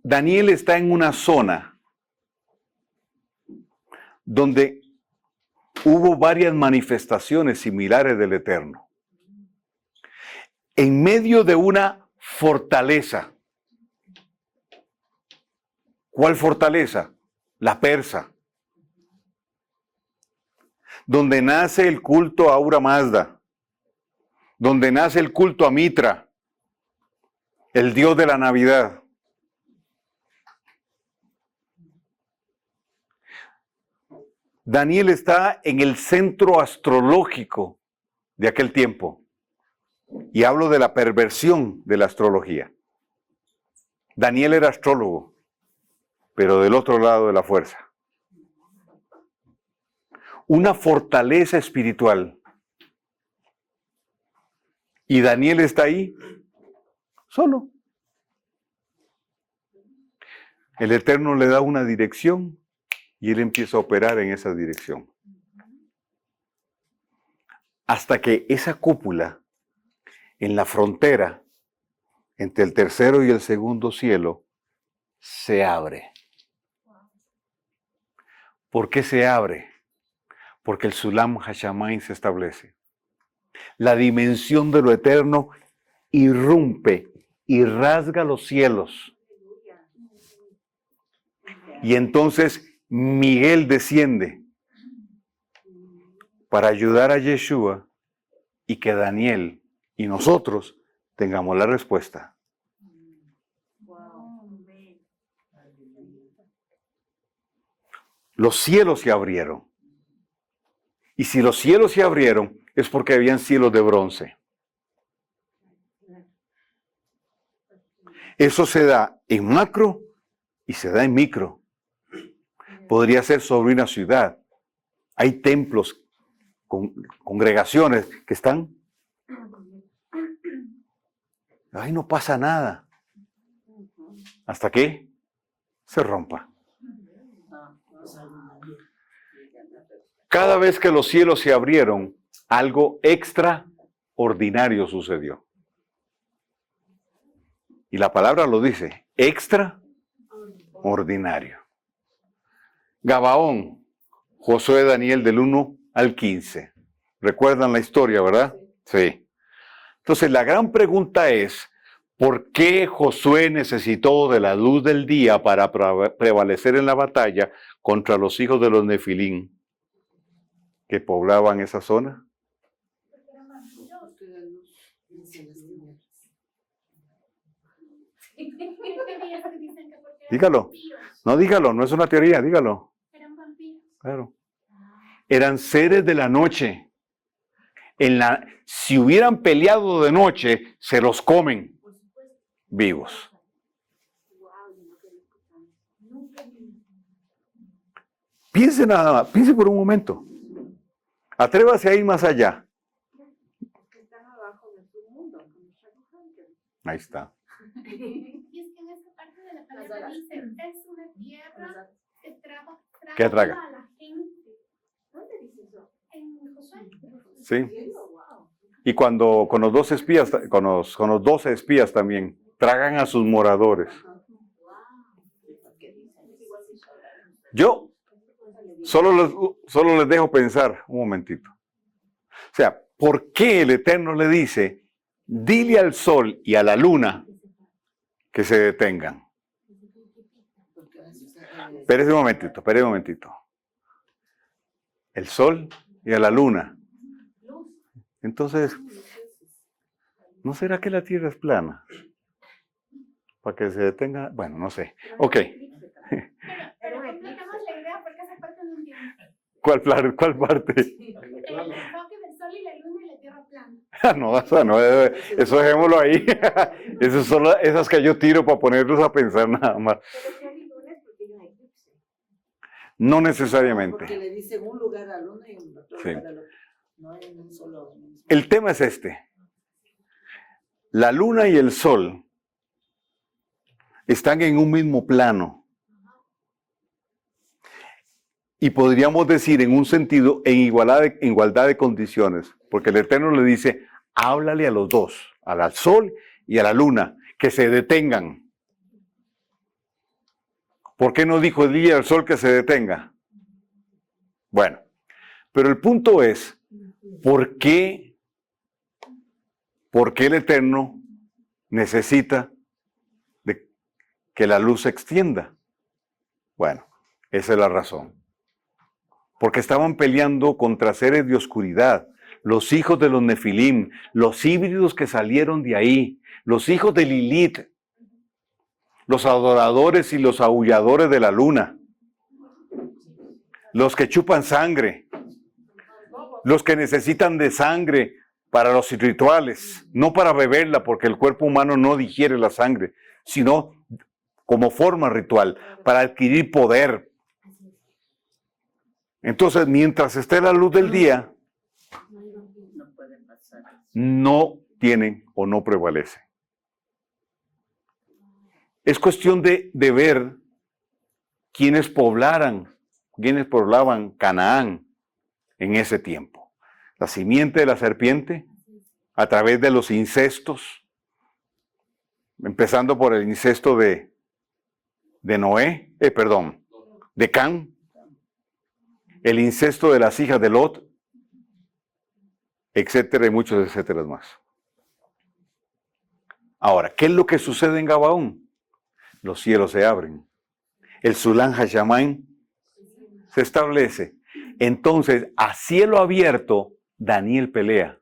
Daniel está en una zona donde hubo varias manifestaciones similares del Eterno. En medio de una fortaleza. ¿Cuál fortaleza? La persa. Donde nace el culto a Ahura Mazda. Donde nace el culto a Mitra, el dios de la Navidad. Daniel está en el centro astrológico de aquel tiempo. Y hablo de la perversión de la astrología. Daniel era astrólogo, pero del otro lado de la fuerza. Una fortaleza espiritual. Y Daniel está ahí solo. El Eterno le da una dirección y él empieza a operar en esa dirección. Hasta que esa cúpula en la frontera entre el tercero y el segundo cielo se abre. ¿Por qué se abre? Porque el Sulam Hashamayim se establece. La dimensión de lo eterno irrumpe y rasga los cielos. Y entonces Miguel desciende para ayudar a Yeshua y que Daniel y nosotros tengamos la respuesta. Los cielos se abrieron. Y si los cielos se abrieron, es porque habían cielos de bronce. Eso se da en macro y se da en micro. Podría ser sobre una ciudad. Hay templos, congregaciones que están. Ahí no pasa nada. Hasta que se rompa. Cada vez que los cielos se abrieron, algo extraordinario sucedió. Y la palabra lo dice, extraordinario. Gabaón, Josué Daniel del 1 al 15. ¿Recuerdan la historia, verdad? Sí. Entonces la gran pregunta es, ¿por qué Josué necesitó de la luz del día para prevalecer en la batalla contra los hijos de los Nefilín que poblaban esa zona? Dígalo. No, dígalo, no es una teoría, dígalo. Eran vampiros. Claro. Eran seres de la noche. Si hubieran peleado de noche, se los comen vivos. Piense nada más, piense por un momento. Atrévase a ir más allá. Ahí está. Y es que en esta parte de la palabra dice, es una tierra ¿Qué traga? a la gente. ¿Dónde dice eso? En Josué. Sí. Y cuando con los 12 espías, con los 12 espías también, tragan a sus moradores. Yo Solo les dejo pensar un momentito. O sea, ¿por qué el Eterno le dice, dile al sol y a la luna que se detengan? Espérese un momentito. El sol y a la luna. Entonces, ¿no será que la Tierra es plana? Para que se detenga. Bueno, no sé. Ok. Pero completamos la idea porque esa parte no entiendo. ¿Cuál parte? El enfoque del sol y la luna y la tierra plana. No, eso dejémoslo ahí. Esas son esas que yo tiro para ponerlos a pensar nada más. Pero si hay lunes porque hay un eclipse. No Porque necesariamente. le dicen un lugar a luna y otro Sí. lugar al otro. No hay un solo. El tema es este. La luna y el sol están en un mismo plano. Y podríamos decir en un sentido en igualdad de condiciones, porque el Eterno le dice, háblale a los dos, al sol y a la luna, que se detengan. ¿Por qué no dijo dile al sol que se detenga? Bueno, pero el punto es, ¿por qué el Eterno necesita de que la luz se extienda? Bueno, esa es la razón. Porque estaban peleando contra seres de oscuridad, los hijos de los Nefilim, los híbridos que salieron de ahí, los hijos de Lilith, los adoradores y los aulladores de la luna, los que chupan sangre, los que necesitan de sangre para los rituales, no para beberla porque el cuerpo humano no digiere la sangre, sino como forma ritual, para adquirir poder. Entonces, mientras esté la luz del día, no tienen o no prevalecen. Es cuestión de ver quiénes poblaban Canaán en ese tiempo. La simiente de la serpiente, a través de los incestos, empezando por el incesto de Can, el incesto de las hijas de Lot, etcétera, y muchos etcétera más. Ahora, ¿qué es lo que sucede en Gabaón? Los cielos se abren. El Sulam Hashamayim se establece. Entonces, a cielo abierto, Daniel pelea.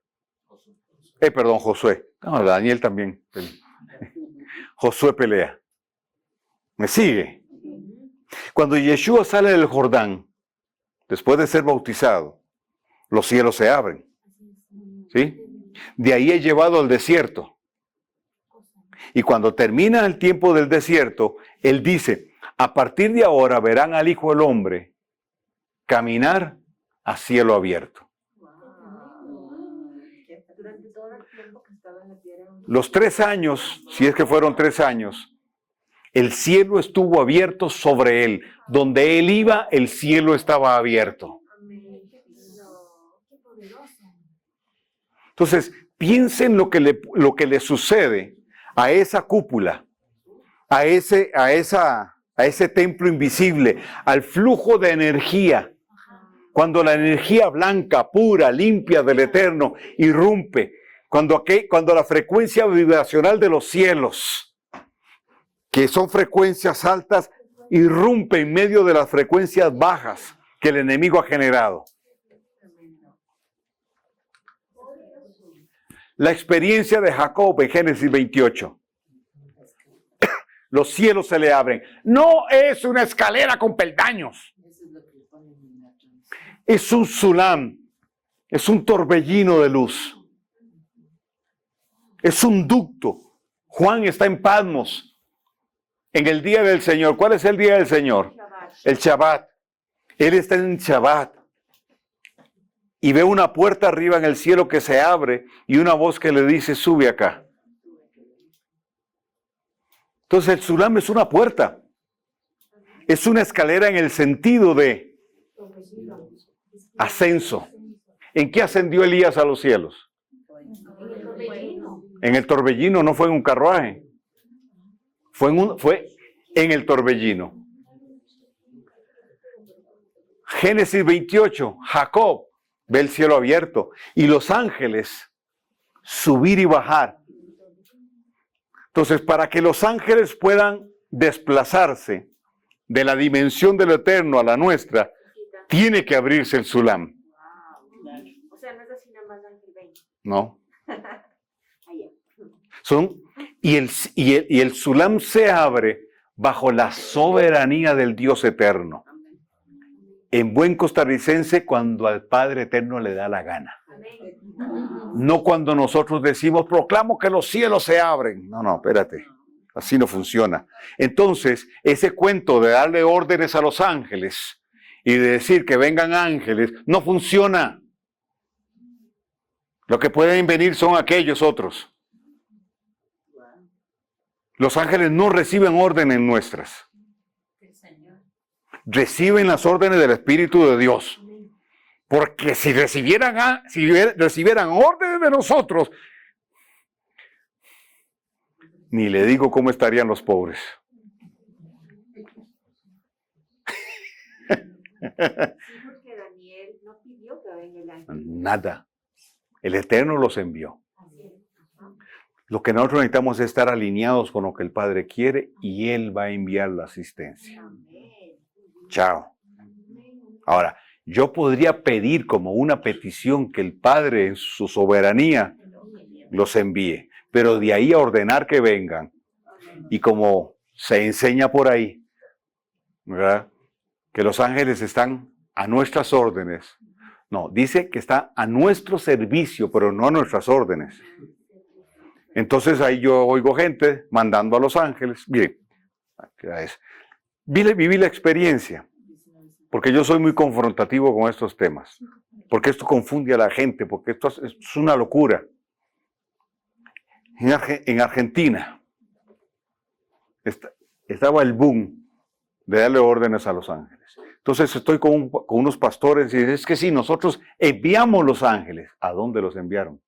Josué. No, Daniel también. Josué pelea. ¿Me sigue? Cuando Yeshua sale del Jordán, después de ser bautizado, los cielos se abren. ¿Sí? De ahí es llevado al desierto. Y cuando termina el tiempo del desierto, él dice, a partir de ahora verán al Hijo del Hombre caminar a cielo abierto. Durante todo el tiempo que estaba en la tierra. Los 3 años, si es que fueron 3 años, el cielo estuvo abierto sobre él. Donde él iba, el cielo estaba abierto. Entonces, piensen lo que le sucede a esa cúpula, a ese templo invisible, al flujo de energía. Cuando la energía blanca, pura, limpia del Eterno irrumpe, cuando la frecuencia vibracional de los cielos, que son frecuencias altas, irrumpe en medio de las frecuencias bajas que el enemigo ha generado. La experiencia de Jacob en Génesis 28. Los cielos se le abren. No es una escalera con peldaños. Es un sulam. Es un torbellino de luz. Es un ducto. Juan está en Patmos. En el día del Señor. ¿Cuál es el día del Señor? El Shabbat. Él está en Shabbat. Y ve una puerta arriba en el cielo que se abre y una voz que le dice, sube acá. Entonces el sulam es una puerta. Es una escalera en el sentido de ascenso. ¿En qué ascendió Elías a los cielos? En el torbellino, no fue en un carruaje. Fue en el torbellino. Génesis 28, Jacob ve el cielo abierto y los ángeles subir y bajar. Entonces, para que los ángeles puedan desplazarse de la dimensión de lo eterno a la nuestra, tiene que abrirse el Sulam. O sea, no es así nada más Ángel 20. No. Y el Sulam se abre bajo la soberanía del Dios eterno. En buen costarricense, cuando al Padre eterno le da la gana. No cuando nosotros decimos, proclamo que los cielos se abren. No, espérate. Así no funciona. Entonces, ese cuento de darle órdenes a los ángeles y de decir que vengan ángeles, no funciona. Lo que pueden venir son aquellos otros. Los ángeles no reciben órdenes nuestras. Reciben las órdenes del Espíritu de Dios. Porque si recibieran órdenes de nosotros, ni le digo cómo estarían los pobres. Sí, porque Daniel no pidió que venga el ángel. Nada. El Eterno los envió. Lo que nosotros necesitamos es estar alineados con lo que el Padre quiere y Él va a enviar la asistencia. Chao. Ahora, yo podría pedir como una petición que el Padre en su soberanía los envíe, pero de ahí a ordenar que vengan, y como se enseña por ahí, ¿verdad?, que los ángeles están a nuestras órdenes. No, dice que está a nuestro servicio, pero no a nuestras órdenes. Entonces ahí yo oigo gente mandando a los ángeles. Miren, viví la experiencia, porque yo soy muy confrontativo con estos temas, porque esto confunde a la gente, porque esto es una locura. En Argentina estaba el boom de darle órdenes a los ángeles. Entonces estoy con unos pastores y dicen, es que sí, nosotros enviamos los ángeles. ¿A dónde los enviaron?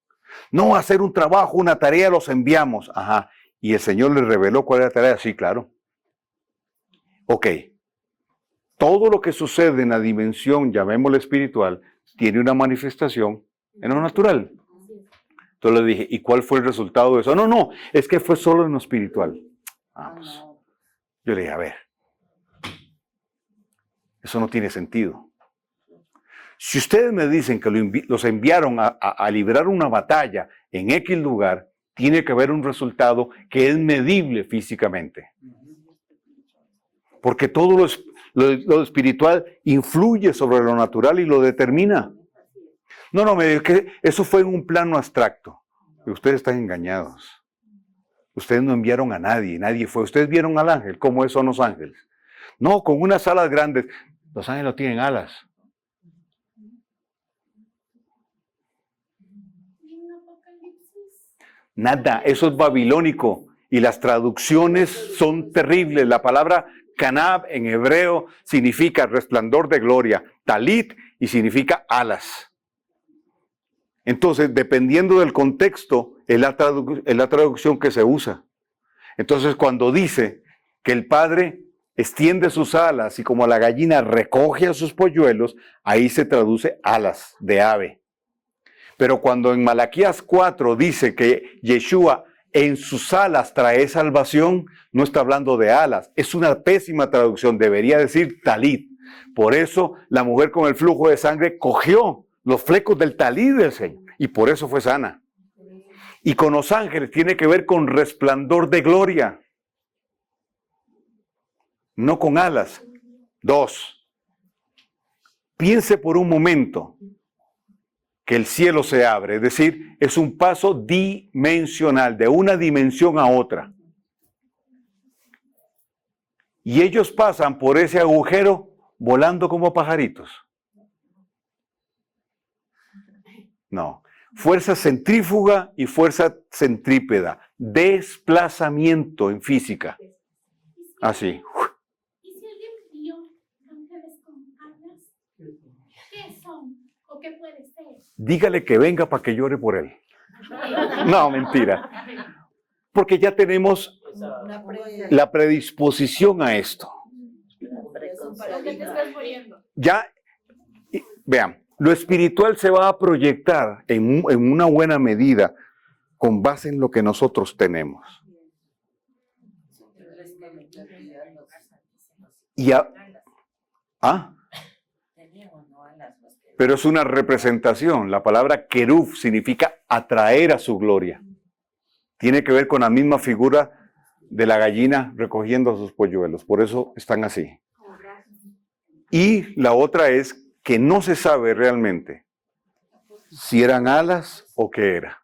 No, a hacer un trabajo, una tarea, los enviamos. Ajá. Y el Señor les reveló cuál era la tarea. Sí, claro. Ok. Todo lo que sucede en la dimensión, llamémosla espiritual, tiene una manifestación en lo natural. Entonces le dije, ¿y cuál fue el resultado de eso? No, es que fue solo en lo espiritual. Vamos. Yo le dije, a ver, eso no tiene sentido. Si ustedes me dicen que los enviaron a librar una batalla en X lugar, tiene que haber un resultado que es medible físicamente. Porque todo lo espiritual influye sobre lo natural y lo determina. No, me dijo que eso fue en un plano abstracto. Ustedes están engañados. Ustedes no enviaron a nadie fue. Ustedes vieron al ángel. ¿Cómo son los ángeles? No, con unas alas grandes. Los ángeles no tienen alas. Nada, eso es babilónico. Y las traducciones son terribles. La palabra Canab en hebreo significa resplandor de gloria. Talit y significa alas. Entonces, dependiendo del contexto, es la traducción que se usa. Entonces, cuando dice que el Padre extiende sus alas y como la gallina recoge a sus polluelos, ahí se traduce alas de ave. Pero cuando en Malaquías 4 dice que Yeshua en sus alas trae salvación, no está hablando de alas. Es una pésima traducción, debería decir talit. Por eso la mujer con el flujo de sangre cogió los flecos del talit del Señor y por eso fue sana. Y con los ángeles tiene que ver con resplandor de gloria, no con alas. 2. Piense por un momento que el cielo se abre, es decir, es un paso dimensional, de una dimensión a otra. Y ellos pasan por ese agujero volando como pajaritos. No, fuerza centrífuga y fuerza centrípeda, desplazamiento en física. Así. ¿Y si alguien vio ángeles con alas? ¿Qué son? ¿O qué puede ser? Dígale que venga para que llore por él. No, mentira. Porque ya tenemos la predisposición a esto. Lo que te estás muriendo. Ya vean, lo espiritual se va a proyectar en una buena medida con base en lo que nosotros tenemos. Pero es una representación. La palabra querub significa atraer a su gloria. Tiene que ver con la misma figura de la gallina recogiendo a sus polluelos. Por eso están así. Y la otra es que no se sabe realmente si eran alas o qué era.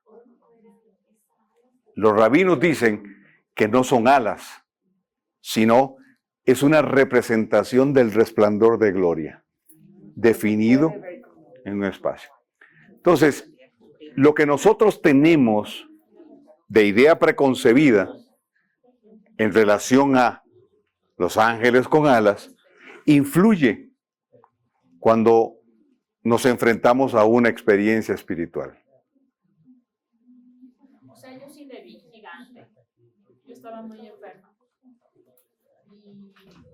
Los rabinos dicen que no son alas, sino es una representación del resplandor de gloria, definido en un espacio. Entonces, lo que nosotros tenemos de idea preconcebida en relación a los ángeles con alas, influye cuando nos enfrentamos a una experiencia espiritual. O sea, yo sí le vi gigante. Yo estaba muy enferma. Y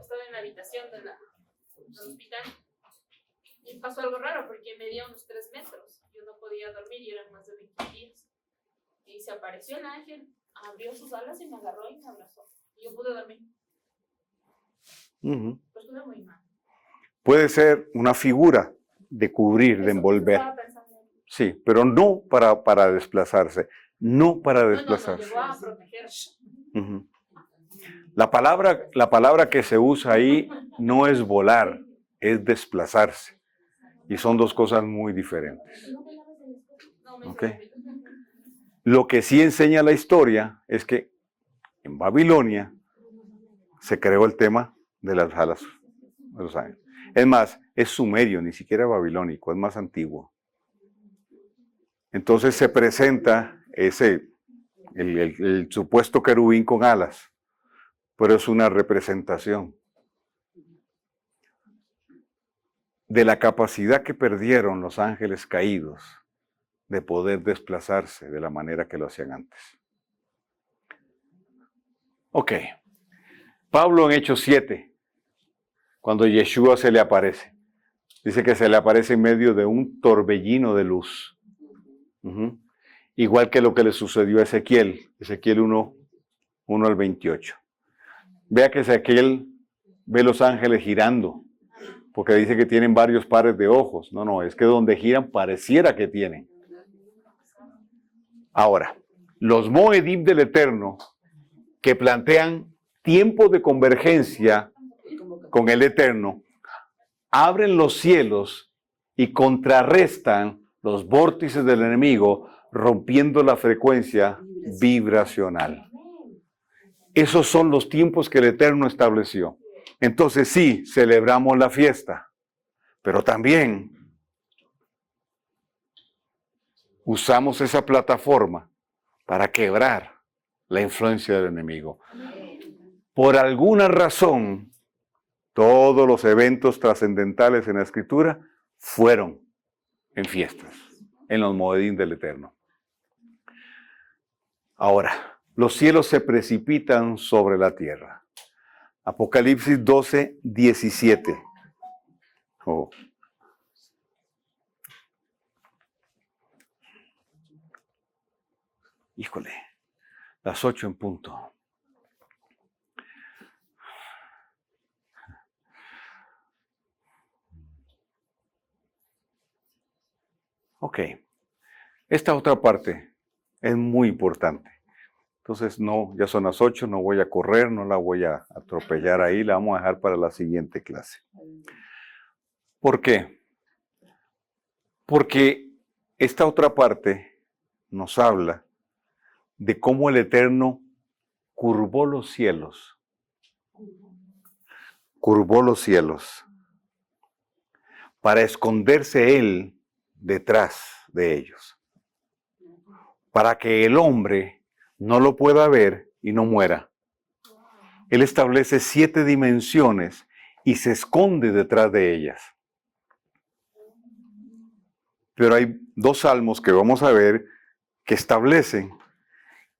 estaba en la habitación del hospital. Y pasó algo raro porque medía unos 3 metros. Yo no podía dormir y eran más de 20 días. Y se apareció el ángel, abrió sus alas y me agarró y me abrazó. Y yo pude dormir. Pues estuve muy mal. Puede ser una figura de cubrir, de envolver. Sí, pero no para desplazarse. No para desplazarse. No, llegó a proteger. La palabra que se usa ahí no es volar, es desplazarse. Y son dos cosas muy diferentes. ¿Okay? Lo que sí enseña la historia es que en Babilonia se creó el tema de las alas de los ángeles. Es más, es sumerio, ni siquiera babilónico, es más antiguo. Entonces se presenta el supuesto querubín con alas, pero es una representación de la capacidad que perdieron los ángeles caídos de poder desplazarse de la manera que lo hacían antes. Ok. Pablo en Hechos 7, cuando Yeshua se le aparece, dice que se le aparece en medio de un torbellino de luz. Igual que lo que le sucedió a Ezequiel, Ezequiel 1 al 28. Vea que Ezequiel ve los ángeles girando, porque dice que tienen varios pares de ojos. No, es que donde giran pareciera que tienen. Ahora, los Moedim del Eterno, que plantean tiempos de convergencia con el Eterno, abren los cielos y contrarrestan los vórtices del enemigo, rompiendo la frecuencia vibracional. Esos son los tiempos que el Eterno estableció. Entonces sí, celebramos la fiesta, pero también usamos esa plataforma para quebrar la influencia del enemigo. Por alguna razón, todos los eventos trascendentales en la Escritura fueron en fiestas, en los Moedim del Eterno. Ahora, los cielos se precipitan sobre la tierra. Apocalipsis 12, 17. Oh. Híjole, las 8 en punto. Ok, esta otra parte es muy importante. Entonces, no, ya son las 8, no voy a correr, no la voy a atropellar ahí, la vamos a dejar para la siguiente clase. ¿Por qué? Porque esta otra parte nos habla de cómo el Eterno curvó los cielos. Curvó los cielos para esconderse Él detrás de ellos, para que el hombre no lo pueda ver y no muera. Él establece 7 dimensiones y se esconde detrás de ellas. Pero hay 2 salmos que vamos a ver que establecen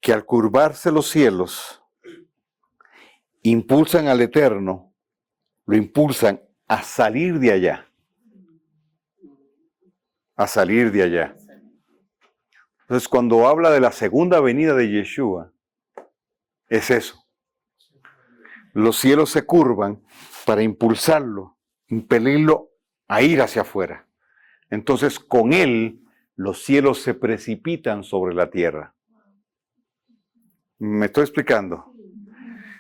que al curvarse los cielos, impulsan al Eterno, lo impulsan a salir de allá. a salir de allá. Entonces, cuando habla de la segunda venida de Yeshua, es eso. Los cielos se curvan para impulsarlo, impelirlo a ir hacia afuera. Entonces, con él, los cielos se precipitan sobre la tierra. ¿Me estoy explicando?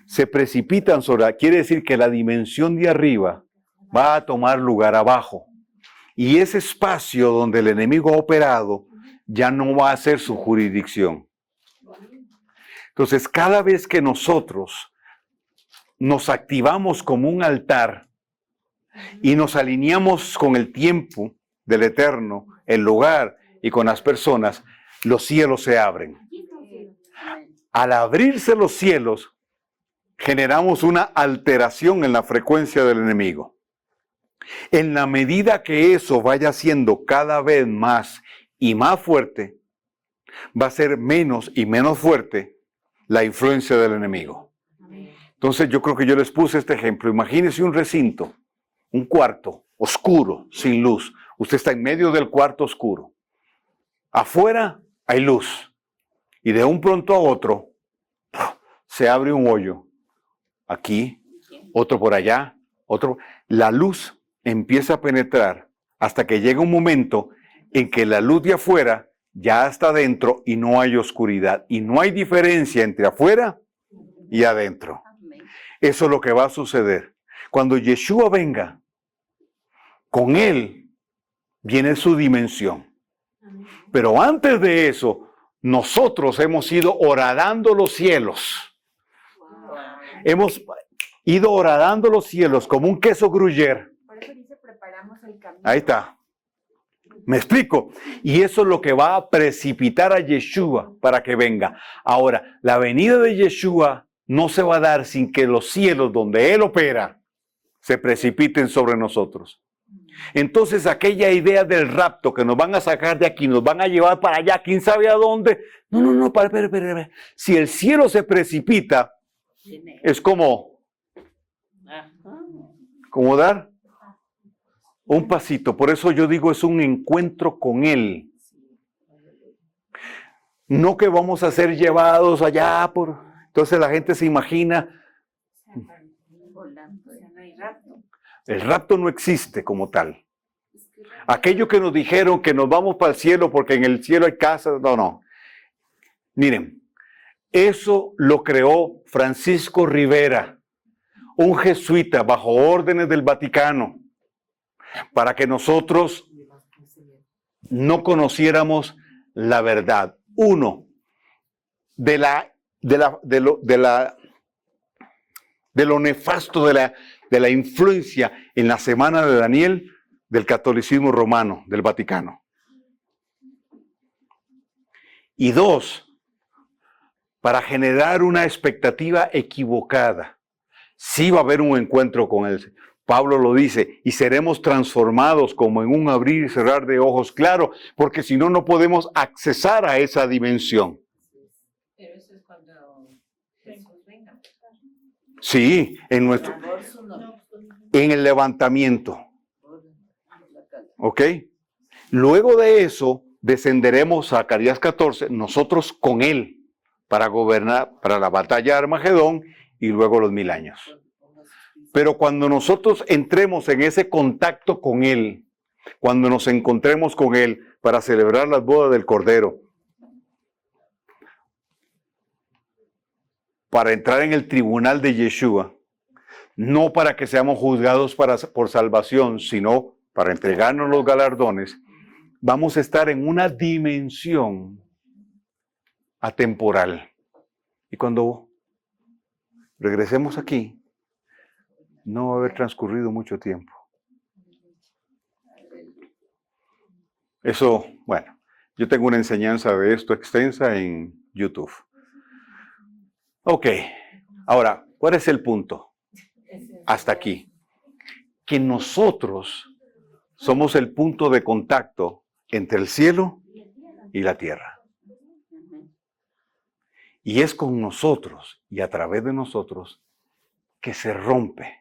Se precipitan sobre, quiere decir que la dimensión de arriba va a tomar lugar abajo. Y ese espacio donde el enemigo ha operado ya no va a ser su jurisdicción. Entonces, cada vez que nosotros nos activamos como un altar y nos alineamos con el tiempo del Eterno, el lugar y con las personas, los cielos se abren. Al abrirse los cielos, generamos una alteración en la frecuencia del enemigo. En la medida que eso vaya siendo cada vez más y más fuerte, va a ser menos y menos fuerte la influencia del enemigo. Entonces yo creo que yo les puse este ejemplo. Imagínense un recinto, un cuarto oscuro, sin luz. Usted está en medio del cuarto oscuro. Afuera hay luz. Y de un pronto a otro, se abre un hoyo. Aquí, otro por allá, otro. La luz empieza a penetrar hasta que llega un momento en que la luz de afuera ya está adentro y no hay oscuridad. Y no hay diferencia entre afuera y adentro. Eso es lo que va a suceder. Cuando Yeshua venga, con él viene su dimensión. Pero antes de eso, nosotros hemos ido horadando los cielos. Hemos ido horadando los cielos como un queso gruyere. Por eso dice, preparamos el camino. Ahí está. ¿Me explico? Y eso es lo que va a precipitar a Yeshua para que venga. Ahora, la venida de Yeshua no se va a dar sin que los cielos donde Él opera se precipiten sobre nosotros. Entonces, aquella idea del rapto que nos van a sacar de aquí, nos van a llevar para allá, quién sabe a dónde. No, espera. Si el cielo se precipita, es como dar un pasito. Por eso yo digo, es un encuentro con Él. No que vamos a ser llevados allá por... Entonces la gente se imagina... El rapto no existe como tal. Aquello que nos dijeron que nos vamos para el cielo porque en el cielo hay casas, no. Miren, eso lo creó Francisco Rivera, un jesuita bajo órdenes del Vaticano, para que nosotros no conociéramos la verdad. Uno, de lo nefasto de la influencia en la semana de Daniel del catolicismo romano, del Vaticano. Y dos, para generar una expectativa equivocada. Sí va a haber un encuentro con Él. Pablo lo dice, y seremos transformados como en un abrir y cerrar de ojos, claro, porque si no, no podemos accesar a esa dimensión. Pero eso es cuando Jesús venga. Sí, en el levantamiento. ¿Ok? Luego de eso, descenderemos a Zacarías 14, nosotros con Él, para gobernar, para la batalla de Armagedón y luego los 1000 años. Pero cuando nosotros entremos en ese contacto con Él, cuando nos encontremos con Él para celebrar las bodas del Cordero, para entrar en el tribunal de Yeshua, no para que seamos juzgados por salvación, sino para entregarnos los galardones, vamos a estar en una dimensión atemporal. Y cuando regresemos aquí, no va a haber transcurrido mucho tiempo. Eso, bueno, yo tengo una enseñanza de esto extensa en YouTube. Ok, ahora, ¿cuál es el punto? Hasta aquí. Que nosotros somos el punto de contacto entre el cielo y la tierra. Y es con nosotros y a través de nosotros que se rompe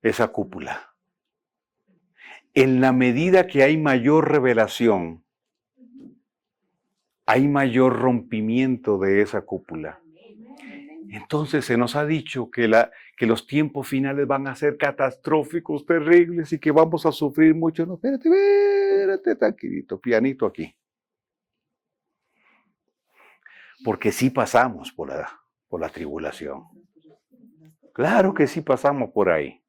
esa cúpula. en la medida que hay mayor revelación, hay mayor rompimiento de esa cúpula. Entonces se nos ha dicho que los tiempos finales van a ser catastróficos, terribles y que vamos a sufrir mucho. No, espérate, tranquilito, pianito aquí. Porque sí pasamos por la tribulación. Claro que sí pasamos por ahí.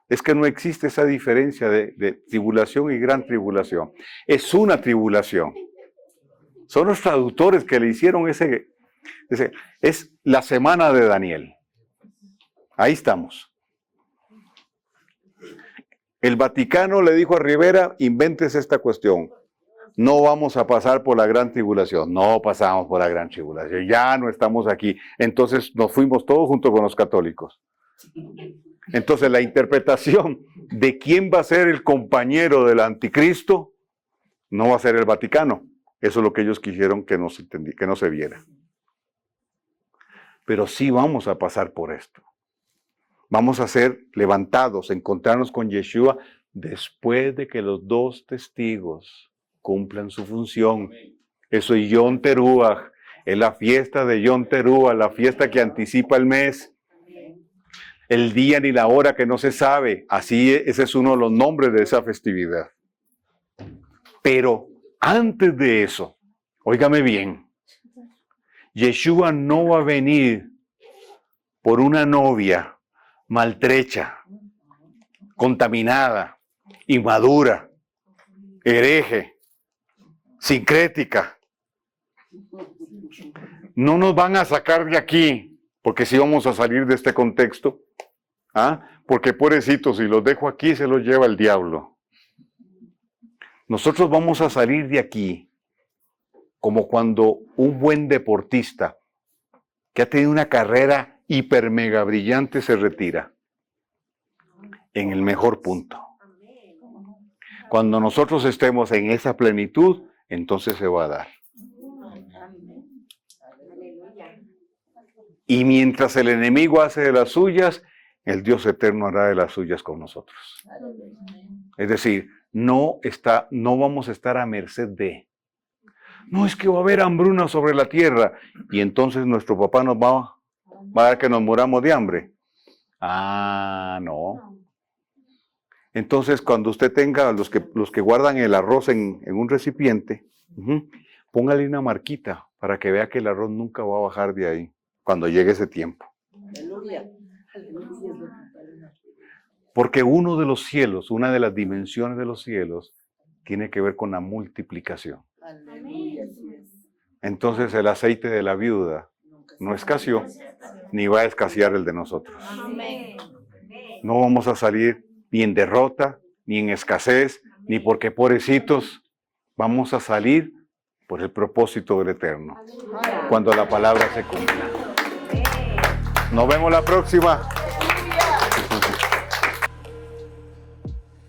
Es que no existe esa diferencia de tribulación y gran tribulación. Es una tribulación. Son los traductores que le hicieron es la semana de Daniel. Ahí estamos. El Vaticano le dijo a Rivera, inventes esta cuestión. No vamos a pasar por la gran tribulación. No pasamos por la gran tribulación. Ya no estamos aquí. Entonces nos fuimos todos junto con los católicos. Entonces la interpretación de quién va a ser el compañero del anticristo no va a ser el Vaticano. Eso es lo que ellos quisieron que no se viera. Pero sí vamos a pasar por esto. Vamos a ser levantados, encontrarnos con Yeshua después de que los 2 testigos cumplan su función. Eso es Yom Teruah, es la fiesta de Yom Teruah, la fiesta que anticipa el mes. El día ni la hora que no se sabe. Así, ese es uno de los nombres de esa festividad. Pero antes de eso, óigame bien, Yeshua no va a venir por una novia maltrecha, contaminada, inmadura, hereje, sincrética. No nos van a sacar de aquí, porque sí vamos a salir de este contexto. Porque pobrecitos, si los dejo aquí se los lleva el diablo. Nosotros vamos a salir de aquí como cuando un buen deportista que ha tenido una carrera hiper mega brillante se retira en el mejor punto. Cuando nosotros estemos en esa plenitud, entonces se va a dar. Y mientras el enemigo hace de las suyas, el Dios eterno hará de las suyas con nosotros. Es decir, no vamos a estar a merced de. No, es que va a haber hambruna sobre la tierra y entonces nuestro papá nos va a dar que nos muramos de hambre. No. Entonces, cuando usted tenga los que guardan el arroz en un recipiente, póngale una marquita para que vea que el arroz nunca va a bajar de ahí cuando llegue ese tiempo. Porque uno de los cielos, una de las dimensiones de los cielos, tiene que ver con la multiplicación. Entonces el aceite de la viuda no escaseó, ni va a escasear el de nosotros. No vamos a salir ni en derrota, ni en escasez, ni porque pobrecitos. Vamos a salir por el propósito del Eterno, cuando la palabra se cumpla. Nos vemos la próxima.